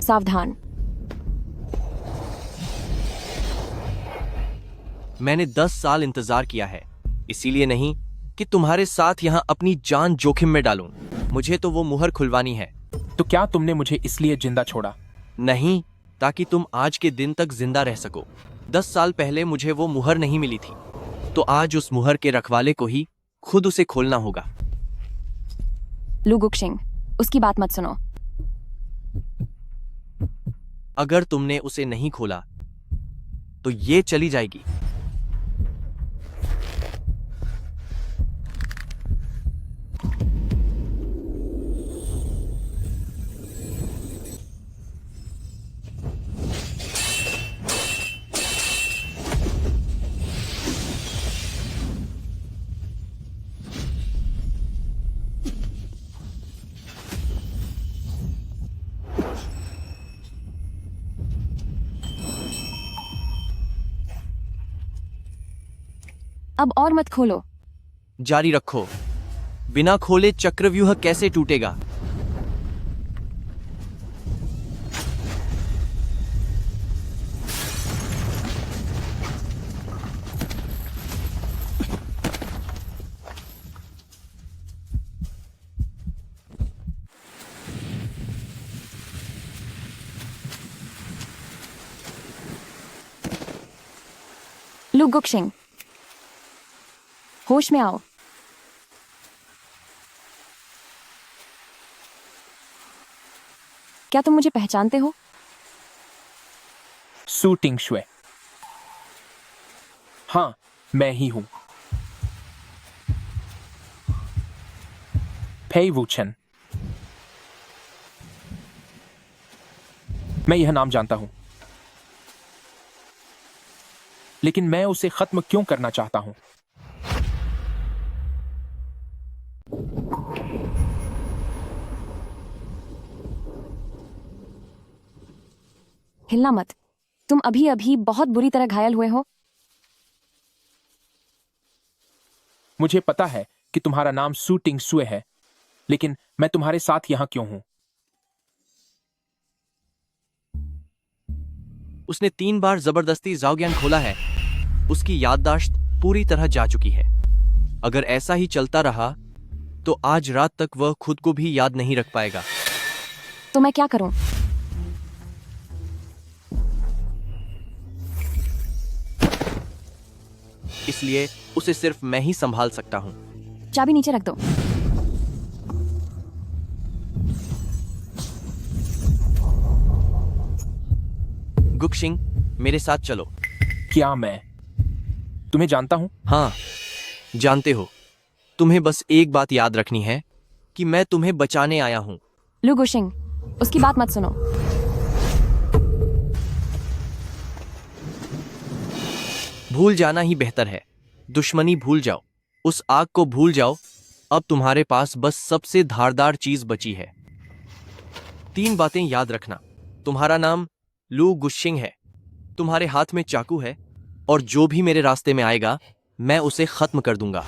सावधान। मैंने 10 साल इंतजार किया है, इसीलिए नहीं कि तुम्हारे साथ यहाँ अपनी जान जोखिम में डालूं। मुझे तो वो मुहर खुलवानी है। तो क्या तुमने मुझे इसलिए जिंदा छोड़ा? नहीं, ताकि तुम आज के दिन तक जिंदा रह सको। 10 साल पहले मुझे वो मुहर नहीं मिली थी, तो आज उस मुहर के रखवाले को ही खुद उसे खोलना होगा। लू गुक्शिंग, उसकी बात मत सुनो। अगर तुमने उसे नहीं खोला तो ये चली जाएगी। अब और मत खोलो। जारी रखो। बिना खोले चक्रव्यूह कैसे टूटेगा? लू गुक्शिंग, होश में आओ। क्या तुम मुझे पहचानते हो? सू टिंगशुए। हाँ, मैं ही हूं। फेई वूचन। मैं यह नाम जानता हूं, लेकिन मैं उसे खत्म क्यों करना चाहता हूं? हिलना मत। तुम अभी अभी बहुत बुरी तरह घायल हुए हो। मुझे पता है कि तुम्हारा नाम सू टिंग सुए है, लेकिन मैं तुम्हारे साथ यहां क्यों हूं? उसने 3 बार जबरदस्ती जाओग्यान खोला है। उसकी याददाश्त पूरी तरह जा चुकी है। अगर ऐसा ही चलता रहा तो आज रात तक वह खुद को भी याद नहीं रख पाएगा। तो मैं क्या करूं? इसलिए उसे सिर्फ मैं ही संभाल सकता हूं। चाबी नीचे रख दो। गुक्शिंग, मेरे साथ चलो। क्या मैं तुम्हें जानता हूं? हाँ, जानते हो। तुम्हें बस एक बात याद रखनी है कि मैं तुम्हें बचाने आया हूं। लू गुशिंग, उसकी बात मत सुनो। भूल जाना ही बेहतर है। दुश्मनी भूल जाओ, उस आग को भूल जाओ। अब तुम्हारे पास बस सबसे धारदार चीज बची है। 3 बातें याद रखना। तुम्हारा नाम लू गुशिंग है, तुम्हारे हाथ में चाकू है, और जो भी मेरे रास्ते में आएगा मैं उसे खत्म कर दूंगा।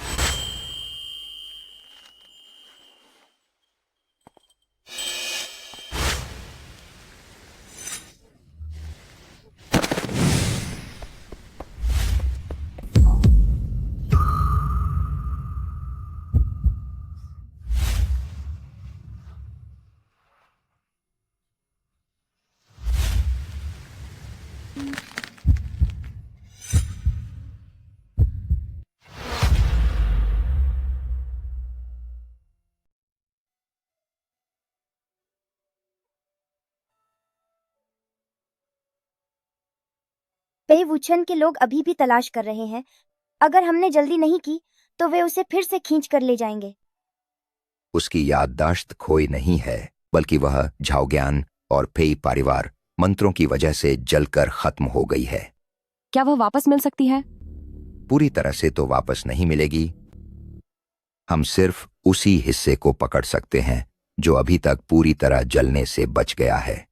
पे वुचन के लोग अभी भी तलाश कर रहे हैं। अगर हमने जल्दी नहीं की तो वे उसे फिर से खींच कर ले जाएंगे। उसकी याददाश्त खोई नहीं है, बल्कि वह झाओग्यान और पेई परिवार मंत्रों की वजह से जलकर खत्म हो गई है। क्या वह वापस मिल सकती है? पूरी तरह से तो वापस नहीं मिलेगी। हम सिर्फ उसी हिस्से को पकड़ सकते हैं जो अभी तक पूरी तरह जलने से बच गया है।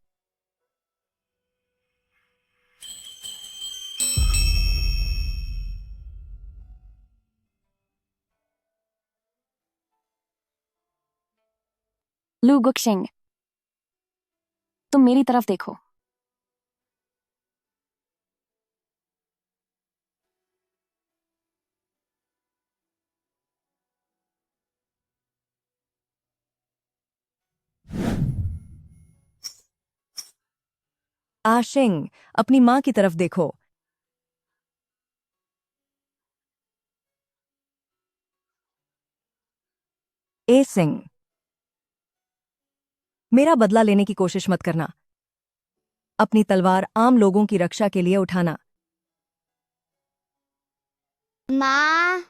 लू गुशिंग, तुम मेरी तरफ देखो। आशिंग, अपनी माँ की तरफ देखो। ए सिंह, मेरा बदला लेने की कोशिश मत करना। अपनी तलवार आम लोगों की रक्षा के लिए उठाना। माँ,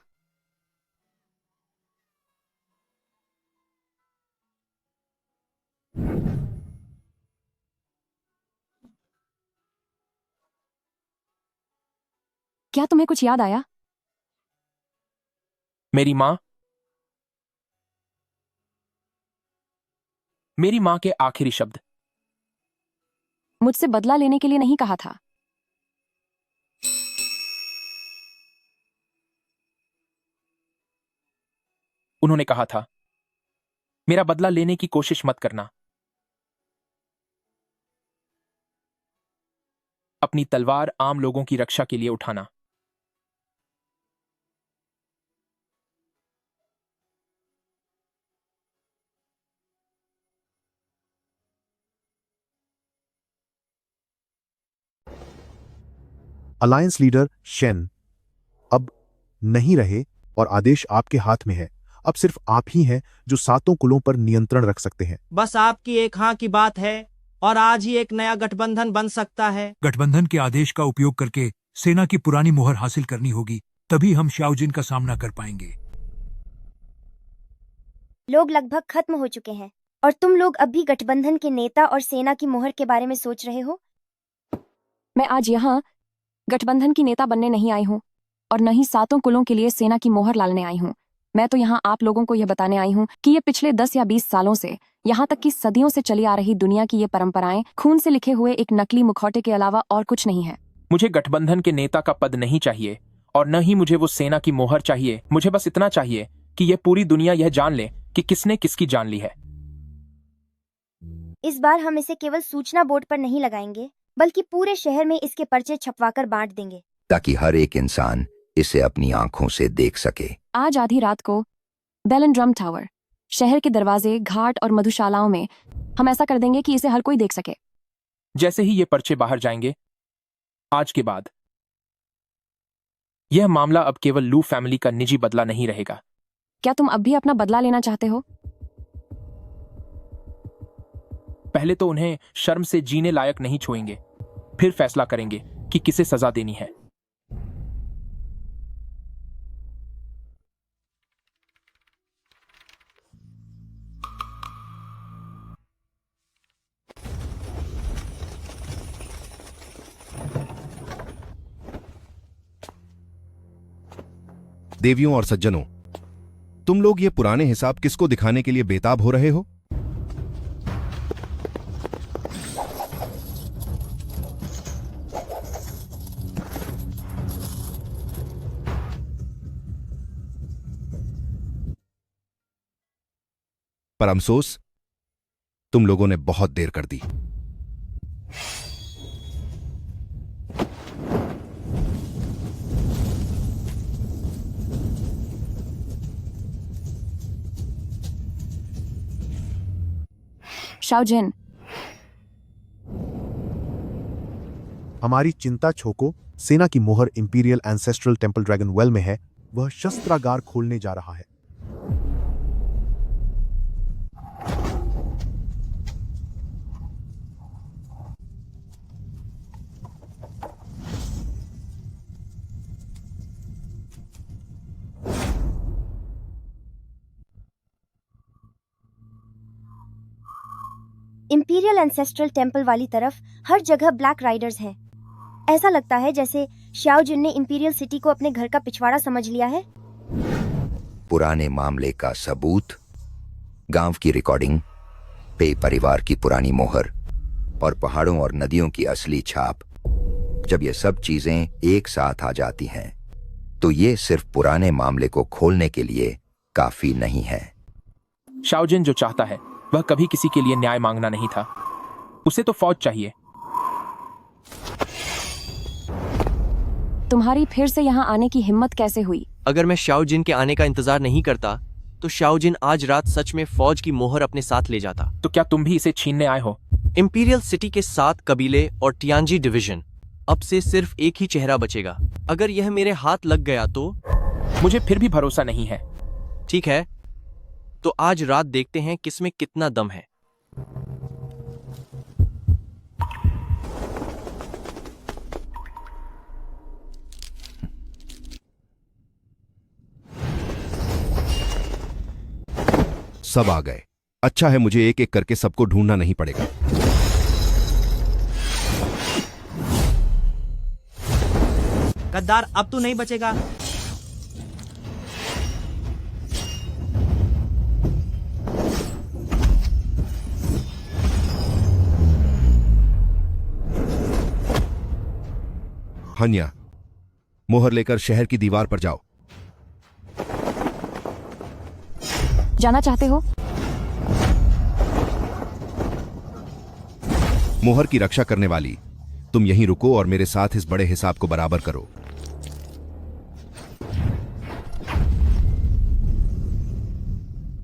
क्या तुम्हें कुछ याद आया? मेरी माँ के आखिरी शब्द। मुझसे बदला लेने के लिए नहीं कहा था। उन्होंने कहा था, मेरा बदला लेने की कोशिश मत करना। अपनी तलवार आम लोगों की रक्षा के लिए उठाना। अलायंस लीडर शेन अब नहीं रहे और आदेश आपके हाथ में है। अब सिर्फ आप ही हैं जो 7 कुलों पर नियंत्रण रख सकते हैं। बस आपकी एक हाँ की बात है और आज ही एक नया गठबंधन बन सकता है। गठबंधन के आदेश का उपयोग करके सेना की पुरानी मुहर हासिल करनी होगी, तभी हम शाओजिन का सामना कर पाएंगे। लोग लगभग खत्म हो चुके हैं और तुम लोग अब भी गठबंधन के नेता और सेना की मुहर के बारे में सोच रहे हो। मैं आज यहाँ गठबंधन की नेता बनने नहीं आई हूँ और न ही 7 कुलों के लिए सेना की मोहर लाने आई हूँ। मैं तो यहाँ आप लोगों को यह बताने आई हूँ कि ये पिछले 10 या 20 सालों से यहाँ तक कि सदियों से चली आ रही दुनिया की ये परंपराएं खून से लिखे हुए एक नकली मुखौटे के अलावा और कुछ नहीं है। मुझे गठबंधन के नेता का पद नहीं चाहिए और न ही मुझे वो सेना की मोहर चाहिए। मुझे बस इतना चाहिए कि यह पूरी दुनिया यह जान ले कि किसने किसकी जान ली है। इस बार हम इसे केवल सूचना बोर्ड पर नहीं लगाएंगे, बल्कि पूरे शहर में इसके पर्चे छपवाकर बांट देंगे, ताकि हर एक इंसान इसे अपनी आंखों से देख सके। आज आधी रात को बेल एंड ड्रम टावर, शहर के दरवाजे, घाट और मधुशालाओं में हम ऐसा कर देंगे कि इसे हर कोई देख सके। जैसे ही ये पर्चे बाहर जाएंगे, आज के बाद यह मामला अब केवल लू फैमिली का निजी बदला नहीं रहेगा। क्या तुम अब भी अपना बदला लेना चाहते हो? पहले तो उन्हें शर्म से जीने लायक नहीं छोड़ेंगे, फिर फैसला करेंगे कि किसे सजा देनी है। देवियों और सज्जनों, तुम लोग ये पुराने हिसाब किसको दिखाने के लिए बेताब हो रहे हो? पर अफसोस, तुम लोगों ने बहुत देर कर दी। शाओजिन, हमारी चिंता छोको सेना की मोहर imperial ancestral temple dragon well में है। वह शस्त्रागार खोलने जा रहा है। इंपीरियल एंसेस्ट्रल टेंपल वाली तरफ हर जगह ब्लैक राइडर्स हैं। ऐसा लगता है जैसे शाओजिन ने इंपीरियल सिटी को अपने घर का पिछवाड़ा समझ लिया है। पुराने मामले का सबूत, गांव की रिकॉर्डिंग, पे परिवार की पुरानी मोहर और पहाड़ों और नदियों की असली छाप, जब ये सब चीजें एक साथ आ जाती हैं तो ये सिर्फ पुराने मामले को खोलने के लिए काफी नहीं है। शाओजिन जो चाहता है वह कभी किसी के लिए न्याय मांगना नहीं था। उसे तो फौज चाहिए। तुम्हारी फिर से यहाँ आने की हिम्मत कैसे हुई? अगर मैं शाओजिन के आने का इंतजार नहीं करता तो शाओजिन आज रात सच में फौज की मोहर अपने साथ ले जाता। तो क्या तुम भी इसे छीनने आए हो? इंपीरियल सिटी के 7 कबीले और टियांजी डिवीजन, अब से सिर्फ एक ही चेहरा बचेगा। अगर यह मेरे हाथ लग गया तो मुझे फिर भी भरोसा नहीं है। ठीक है, तो आज रात देखते हैं किसमें कितना दम है। सब आ गए। अच्छा है, मुझे एक एक करके सबको ढूंढना नहीं पड़ेगा। गद्दार, अब तू नहीं बचेगा। हन्या, मोहर लेकर शहर की दीवार पर जाओ। जाना चाहते हो? मोहर की रक्षा करने वाली, तुम यहीं रुको और मेरे साथ इस बड़े हिसाब को बराबर करो।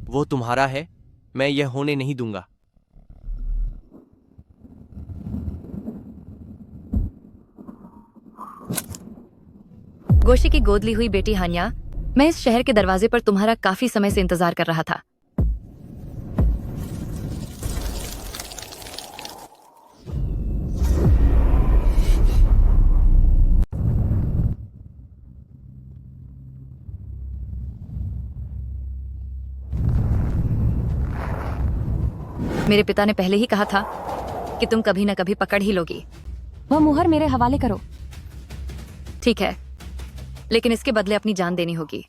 वो तुम्हारा है, मैं यह होने नहीं दूंगा। गोशी की गोद ली हुई बेटी हान्या, मैं इस शहर के दरवाजे पर तुम्हारा काफी समय से इंतजार कर रहा था। मेरे पिता ने पहले ही कहा था कि तुम कभी न कभी पकड़ ही लोगी। वह मुहर मेरे हवाले करो। ठीक है, लेकिन इसके बदले अपनी जान देनी होगी।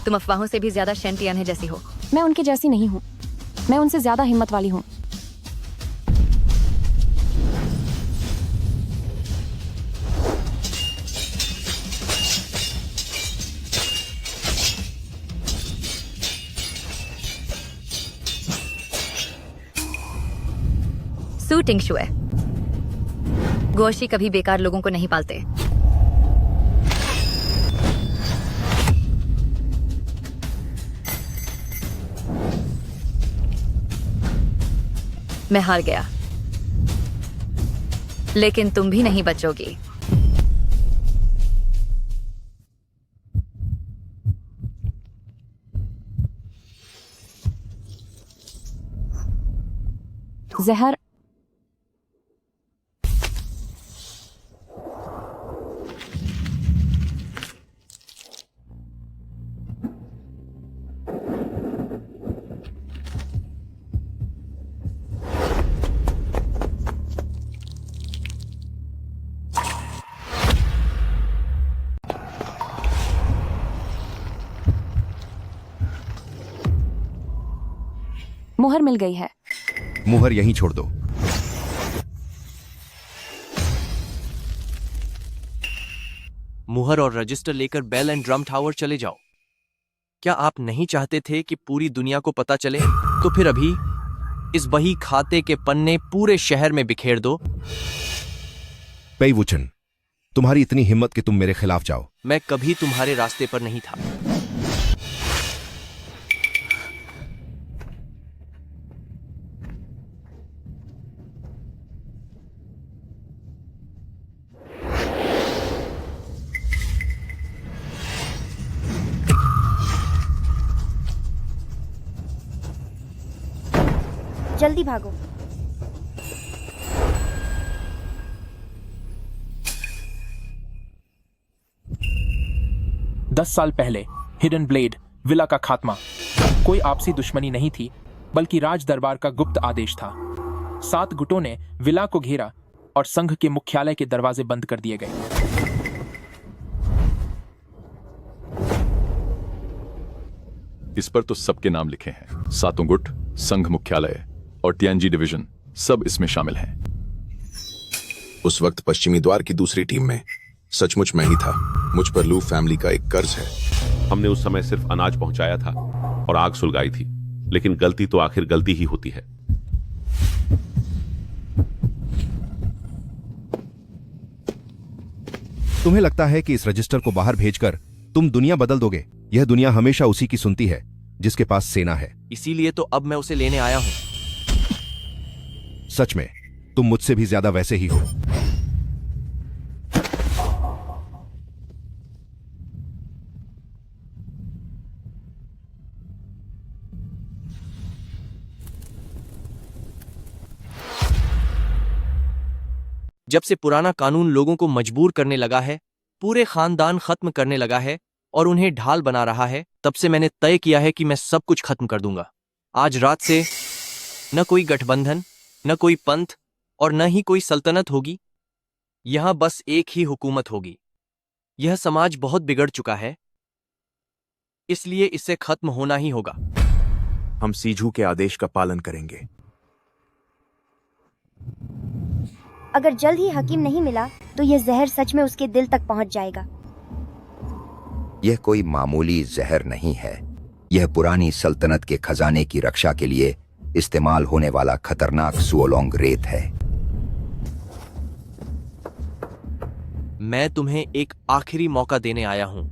तुम अफवाहों से भी ज्यादा शेंटियाने जैसी हो। मैं उनके जैसी नहीं हूँ, मैं उनसे ज्यादा हिम्मत वाली हूँ। सू टिंगशुए, गोशी कभी बेकार लोगों को नहीं पालते। मैं हार गया, लेकिन तुम भी नहीं बचोगी। जहर मुहर मिल गई है। मुहर यहीं छोड़ दो। मुहर और रजिस्टर लेकर बेल एंड ड्रम टावर चले जाओ। क्या आप नहीं चाहते थे कि पूरी दुनिया को पता चले? तो फिर अभी इस बही खाते के पन्ने पूरे शहर में बिखेर दो। पेई वुचन, तुम्हारी इतनी हिम्मत कि तुम मेरे खिलाफ जाओ। मैं कभी तुम्हारे रास्ते पर नहीं था। जल्दी भागो। दस साल पहले हिडन ब्लेड विला का खात्मा कोई आपसी दुश्मनी नहीं थी, बल्कि राज दरबार का गुप्त आदेश था। 7 गुटों ने विला को घेरा और संघ के मुख्यालय के दरवाजे बंद कर दिए गए। इस पर तो सबके नाम लिखे हैं। 7 गुट, संघ मुख्यालय और टियानजी डिवीजन सब इसमें शामिल हैं। उस वक्त पश्चिमी द्वार की दूसरी टीम में सचमुच मैं ही था। मुझ पर लू फैमिली का एक कर्ज है। हमने उस समय सिर्फ अनाज पहुंचाया था और आग सुलगाई थी, लेकिन गलती तो आखिर गलती ही होती है। तुम्हें लगता है कि इस रजिस्टर को बाहर भेजकर तुम दुनिया बदल दोगे? यह दुनिया हमेशा उसी की सुनती है जिसके पास सेना है। इसीलिए तो अब मैं उसे लेने आया हूं। सच में तुम मुझसे भी ज्यादा वैसे ही हो। जब से पुराना कानून लोगों को मजबूर करने लगा है, पूरे खानदान खत्म करने लगा है और उन्हें ढाल बना रहा है, तब से मैंने तय किया है कि मैं सब कुछ खत्म कर दूंगा। आज रात से न कोई गठबंधन, न कोई पंथ और न ही कोई सल्तनत होगी। यहां बस एक ही हुकूमत होगी। यह समाज बहुत बिगड़ चुका है, इसलिए इसे खत्म होना ही होगा। हम सीजू के आदेश का पालन करेंगे। अगर जल्द ही हकीम नहीं मिला तो यह जहर सच में उसके दिल तक पहुंच जाएगा। यह कोई मामूली जहर नहीं है। यह पुरानी सल्तनत के खजाने की रक्षा के लिए इस्तेमाल होने वाला खतरनाक सुओलोंग रेत है। मैं तुम्हें एक आखिरी मौका देने आया हूं।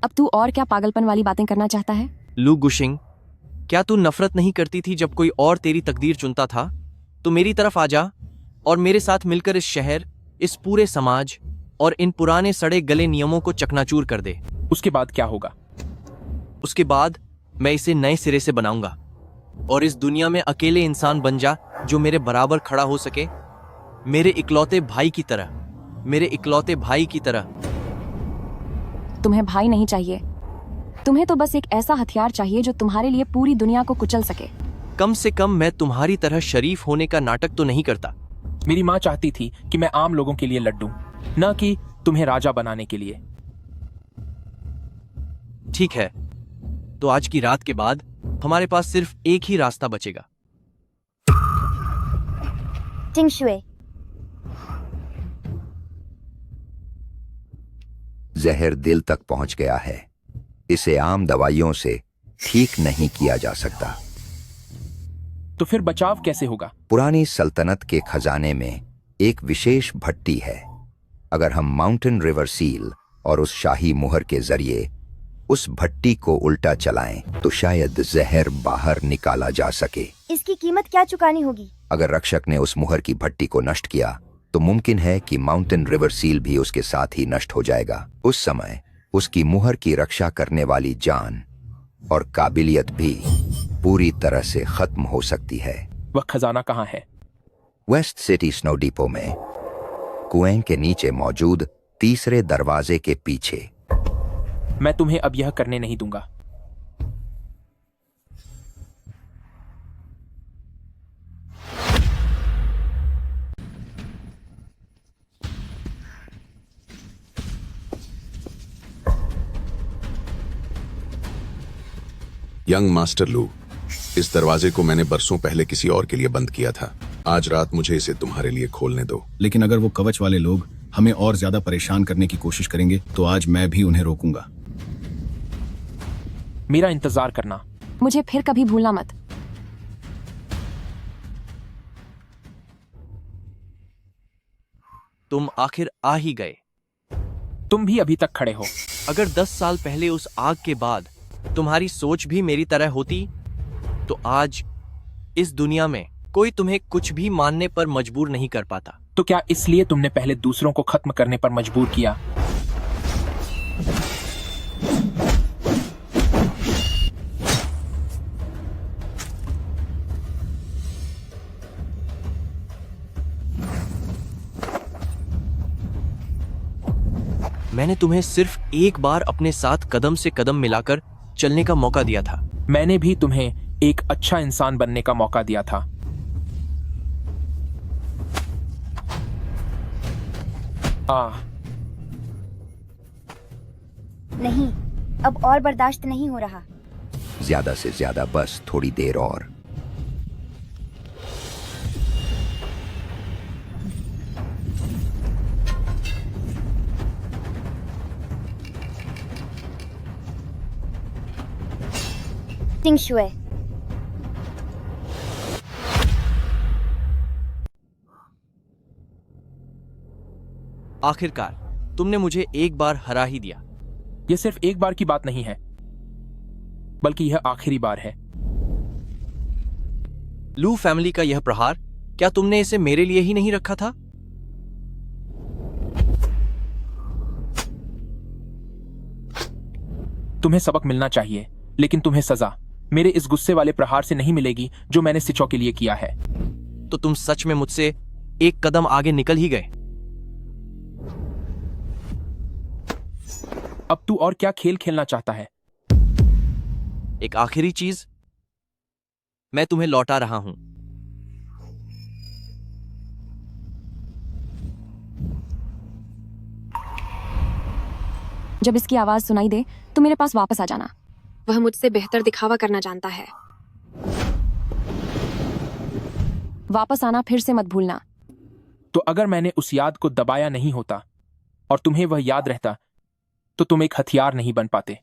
अब तू और क्या पागलपन वाली बातें करना चाहता है? लू गुशिंग, क्या तू नफरत नहीं करती थी जब कोई और तेरी तकदीर चुनता था? तो मेरी तरफ आ जा और मेरे साथ मिलकर इस शहर, इस पूरे समाज और इन पुराने सड़े गले नियमों को चकनाचूर कर दे। उसके बाद क्या होगा? उसके बाद मैं इसे नए सिरे से बनाऊंगा और इस दुनिया में अकेले इंसान बन जा जो मेरे बराबर खड़ा हो सके, मेरे इकलौते भाई की तरह, मेरे इकलौते भाई की तरह। तुम्हें भाई नहीं चाहिए, तुम्हें तो बस एक ऐसा हथियार चाहिए जो तुम्हारे लिए पूरी दुनिया को कुचल सके। कम से कम मैं तुम्हारी तरह शरीफ होने का नाटक तो नहीं करता। मेरी माँ चाहती थी कि मैं आम लोगों के लिए लड़ूं, न कि तुम्हें राजा बनाने के लिए। ठीक है, तो आज की रात के बाद हमारे पास सिर्फ एक ही रास्ता बचेगा। टिंग शुए, जहर दिल तक पहुंच गया है। इसे आम दवाइयों से ठीक नहीं किया जा सकता। तो फिर बचाव कैसे होगा? पुरानी सल्तनत के खजाने में एक विशेष भट्टी है। अगर हम माउंटेन रिवर सील और उस शाही मुहर के जरिए उस भट्टी को उल्टा चलाएं तो शायद जहर बाहर निकाला जा सके। इसकी कीमत क्या चुकानी होगी? अगर रक्षक ने उस मुहर की भट्टी को नष्ट किया तो मुमकिन है कि माउंटेन रिवर सील भी उसके साथ ही नष्ट हो जाएगा। उस समय उसकी मुहर की रक्षा करने वाली जान और काबिलियत भी पूरी तरह से खत्म हो सकती है। वह खजाना कहाँ है? वेस्ट सिटी स्नो डिपो में, कुएं के नीचे मौजूद तीसरे दरवाजे के पीछे। मैं तुम्हें अब यह करने नहीं दूंगा। यंग मास्टर लू, इस दरवाजे को मैंने बरसों पहले किसी और के लिए बंद किया था। आज रात मुझे इसे तुम्हारे लिए खोलने दो। लेकिन अगर वो कवच वाले लोग हमें और ज्यादा परेशान करने की कोशिश करेंगे तो आज मैं भी उन्हें रोकूंगा। मेरा इंतजार करना। मुझे फिर कभी भूलना मत। तुम आखिर आ ही गए। तुम भी अभी तक खड़े हो। अगर 10 साल पहले उस आग के बाद तुम्हारी सोच भी मेरी तरह होती तो आज इस दुनिया में कोई तुम्हें कुछ भी मानने पर मजबूर नहीं कर पाता। तो क्या इसलिए तुमने पहले दूसरों को खत्म करने पर मजबूर किया? मैंने तुम्हें सिर्फ एक बार अपने साथ कदम से कदम मिलाकर चलने का मौका दिया था। मैंने भी तुम्हें एक अच्छा इंसान बनने का मौका दिया था। नहीं, अब और बर्दाश्त नहीं हो रहा। ज्यादा से ज्यादा बस थोड़ी देर और। टिंग शुए, आखिरकार तुमने मुझे एक बार हरा ही दिया। यह सिर्फ एक बार की बात नहीं है, बल्कि यह आखिरी बार है। लू फैमिली का यह प्रहार, क्या तुमने इसे मेरे लिए ही नहीं रखा था? तुम्हें सबक मिलना चाहिए, लेकिन तुम्हें सजा मेरे इस गुस्से वाले प्रहार से नहीं मिलेगी जो मैंने सिचो के लिए किया है। तो तुम सच में मुझसे एक कदम आगे निकल ही गए। अब तू और क्या खेल खेलना चाहता है? एक आखिरी चीज, मैं तुम्हें लौटा रहा हूं। जब इसकी आवाज सुनाई दे तो मेरे पास वापस आ जाना। वह मुझसे बेहतर दिखावा करना जानता है। वापस आना फिर से मत भूलना। तो अगर मैंने उस याद को दबाया नहीं होता और तुम्हें वह याद रहता तो तुम एक हथियार नहीं बन पाते।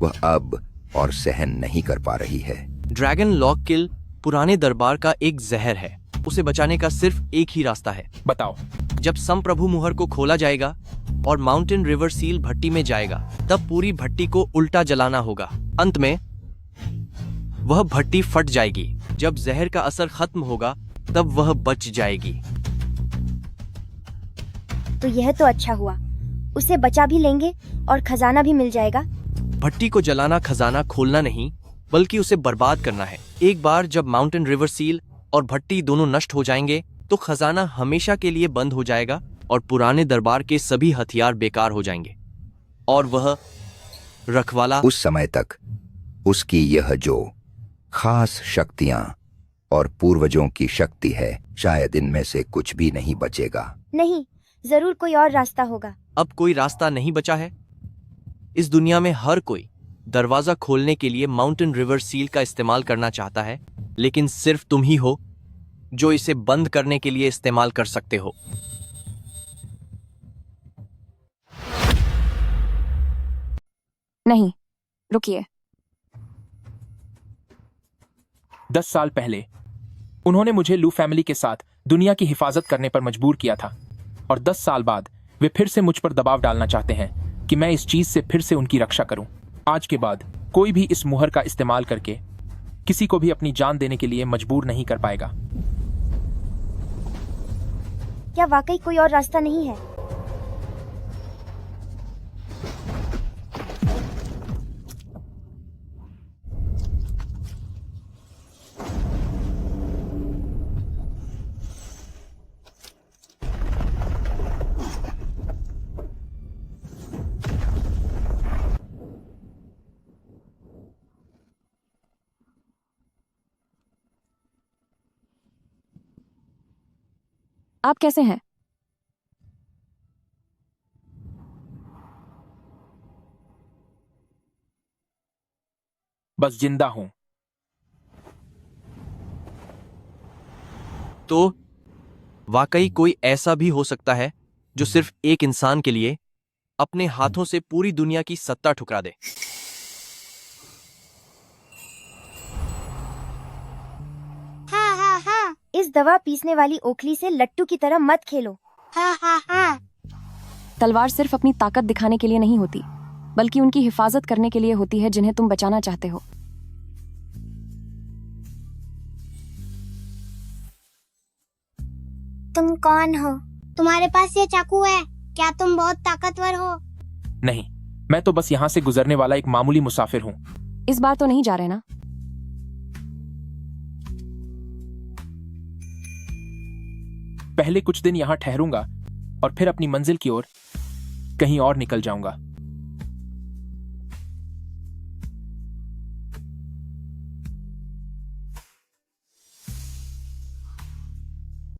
वह अब और सहन नहीं कर पा रही है। ड्रैगन लॉक किल पुराने दरबार का एक जहर है। उसे बचाने का सिर्फ एक ही रास्ता है। बताओ। जब संप्रभु मुहर को खोला जाएगा और माउंटेन रिवर सील भट्टी में जाएगा, तब पूरी भट्टी को उल्टा जलाना होगा। अंत में वह भट्टी फट जाएगी। जब जहर का असर खत्म होगा तब वह बच जाएगी। तो यह तो अच्छा हुआ, उसे बचा भी लेंगे और खजाना भी मिल जाएगा। भट्टी को जलाना खजाना खोलना नहीं, बल्कि उसे बर्बाद करना है। एक बार जब माउंटेन रिवर सील और भट्टी दोनों नष्ट हो जाएंगे तो खजाना हमेशा के लिए बंद हो जाएगा और पुराने दरबार के सभी हथियार बेकार हो जाएंगे। और वह रखवाला उस समय तक उसकी यह जो खास शक्तियां और पूर्वजों की शक्ति है, शायद इनमें से कुछ भी नहीं बचेगा। नहीं, जरूर कोई और रास्ता होगा। अब कोई रास्ता नहीं बचा है। इस दुनिया में हर कोई दरवाजा खोलने के लिए माउंटेन रिवर सील का इस्तेमाल करना चाहता है, लेकिन सिर्फ तुम ही हो जो इसे बंद करने के लिए इस्तेमाल कर सकते हो। नहीं, रुकिए। 10 साल पहले उन्होंने मुझे लू फैमिली के साथ दुनिया की हिफाजत करने पर मजबूर किया था, और 10 साल बाद वे फिर से मुझ पर दबाव डालना चाहते हैं कि मैं इस चीज से फिर से उनकी रक्षा करूं। आज के बाद कोई भी इस मुहर का इस्तेमाल करके किसी को भी अपनी जान देने के लिए मजबूर नहीं कर पाएगा। क्या वाकई कोई और रास्ता नहीं है? आप कैसे हैं? बस जिंदा हूं। तो वाकई कोई ऐसा भी हो सकता है जो सिर्फ एक इंसान के लिए अपने हाथों से पूरी दुनिया की सत्ता ठुकरा दे। हाँ हाँ हाँ, इस दवा पीसने वाली ओखली से लट्टू की तरह मत खेलो। हाँ हाँ हाँ। तलवार सिर्फ अपनी ताकत दिखाने के लिए नहीं होती, बल्कि उनकी हिफाजत करने के लिए होती है जिन्हें तुम बचाना चाहते हो। तुम कौन हो? तुम्हारे पास ये चाकू है? क्या तुम बहुत ताकतवर हो? नहीं, मैं तो बस यहाँ से गुजरने वाला एक मामूली मुसाफिर हूँ। इस बार तो नहीं जा रहे ना? पहले कुछ दिन यहाँ ठहरूंगा और फिर अपनी मंजिल की ओर कहीं और निकल जाऊंगा।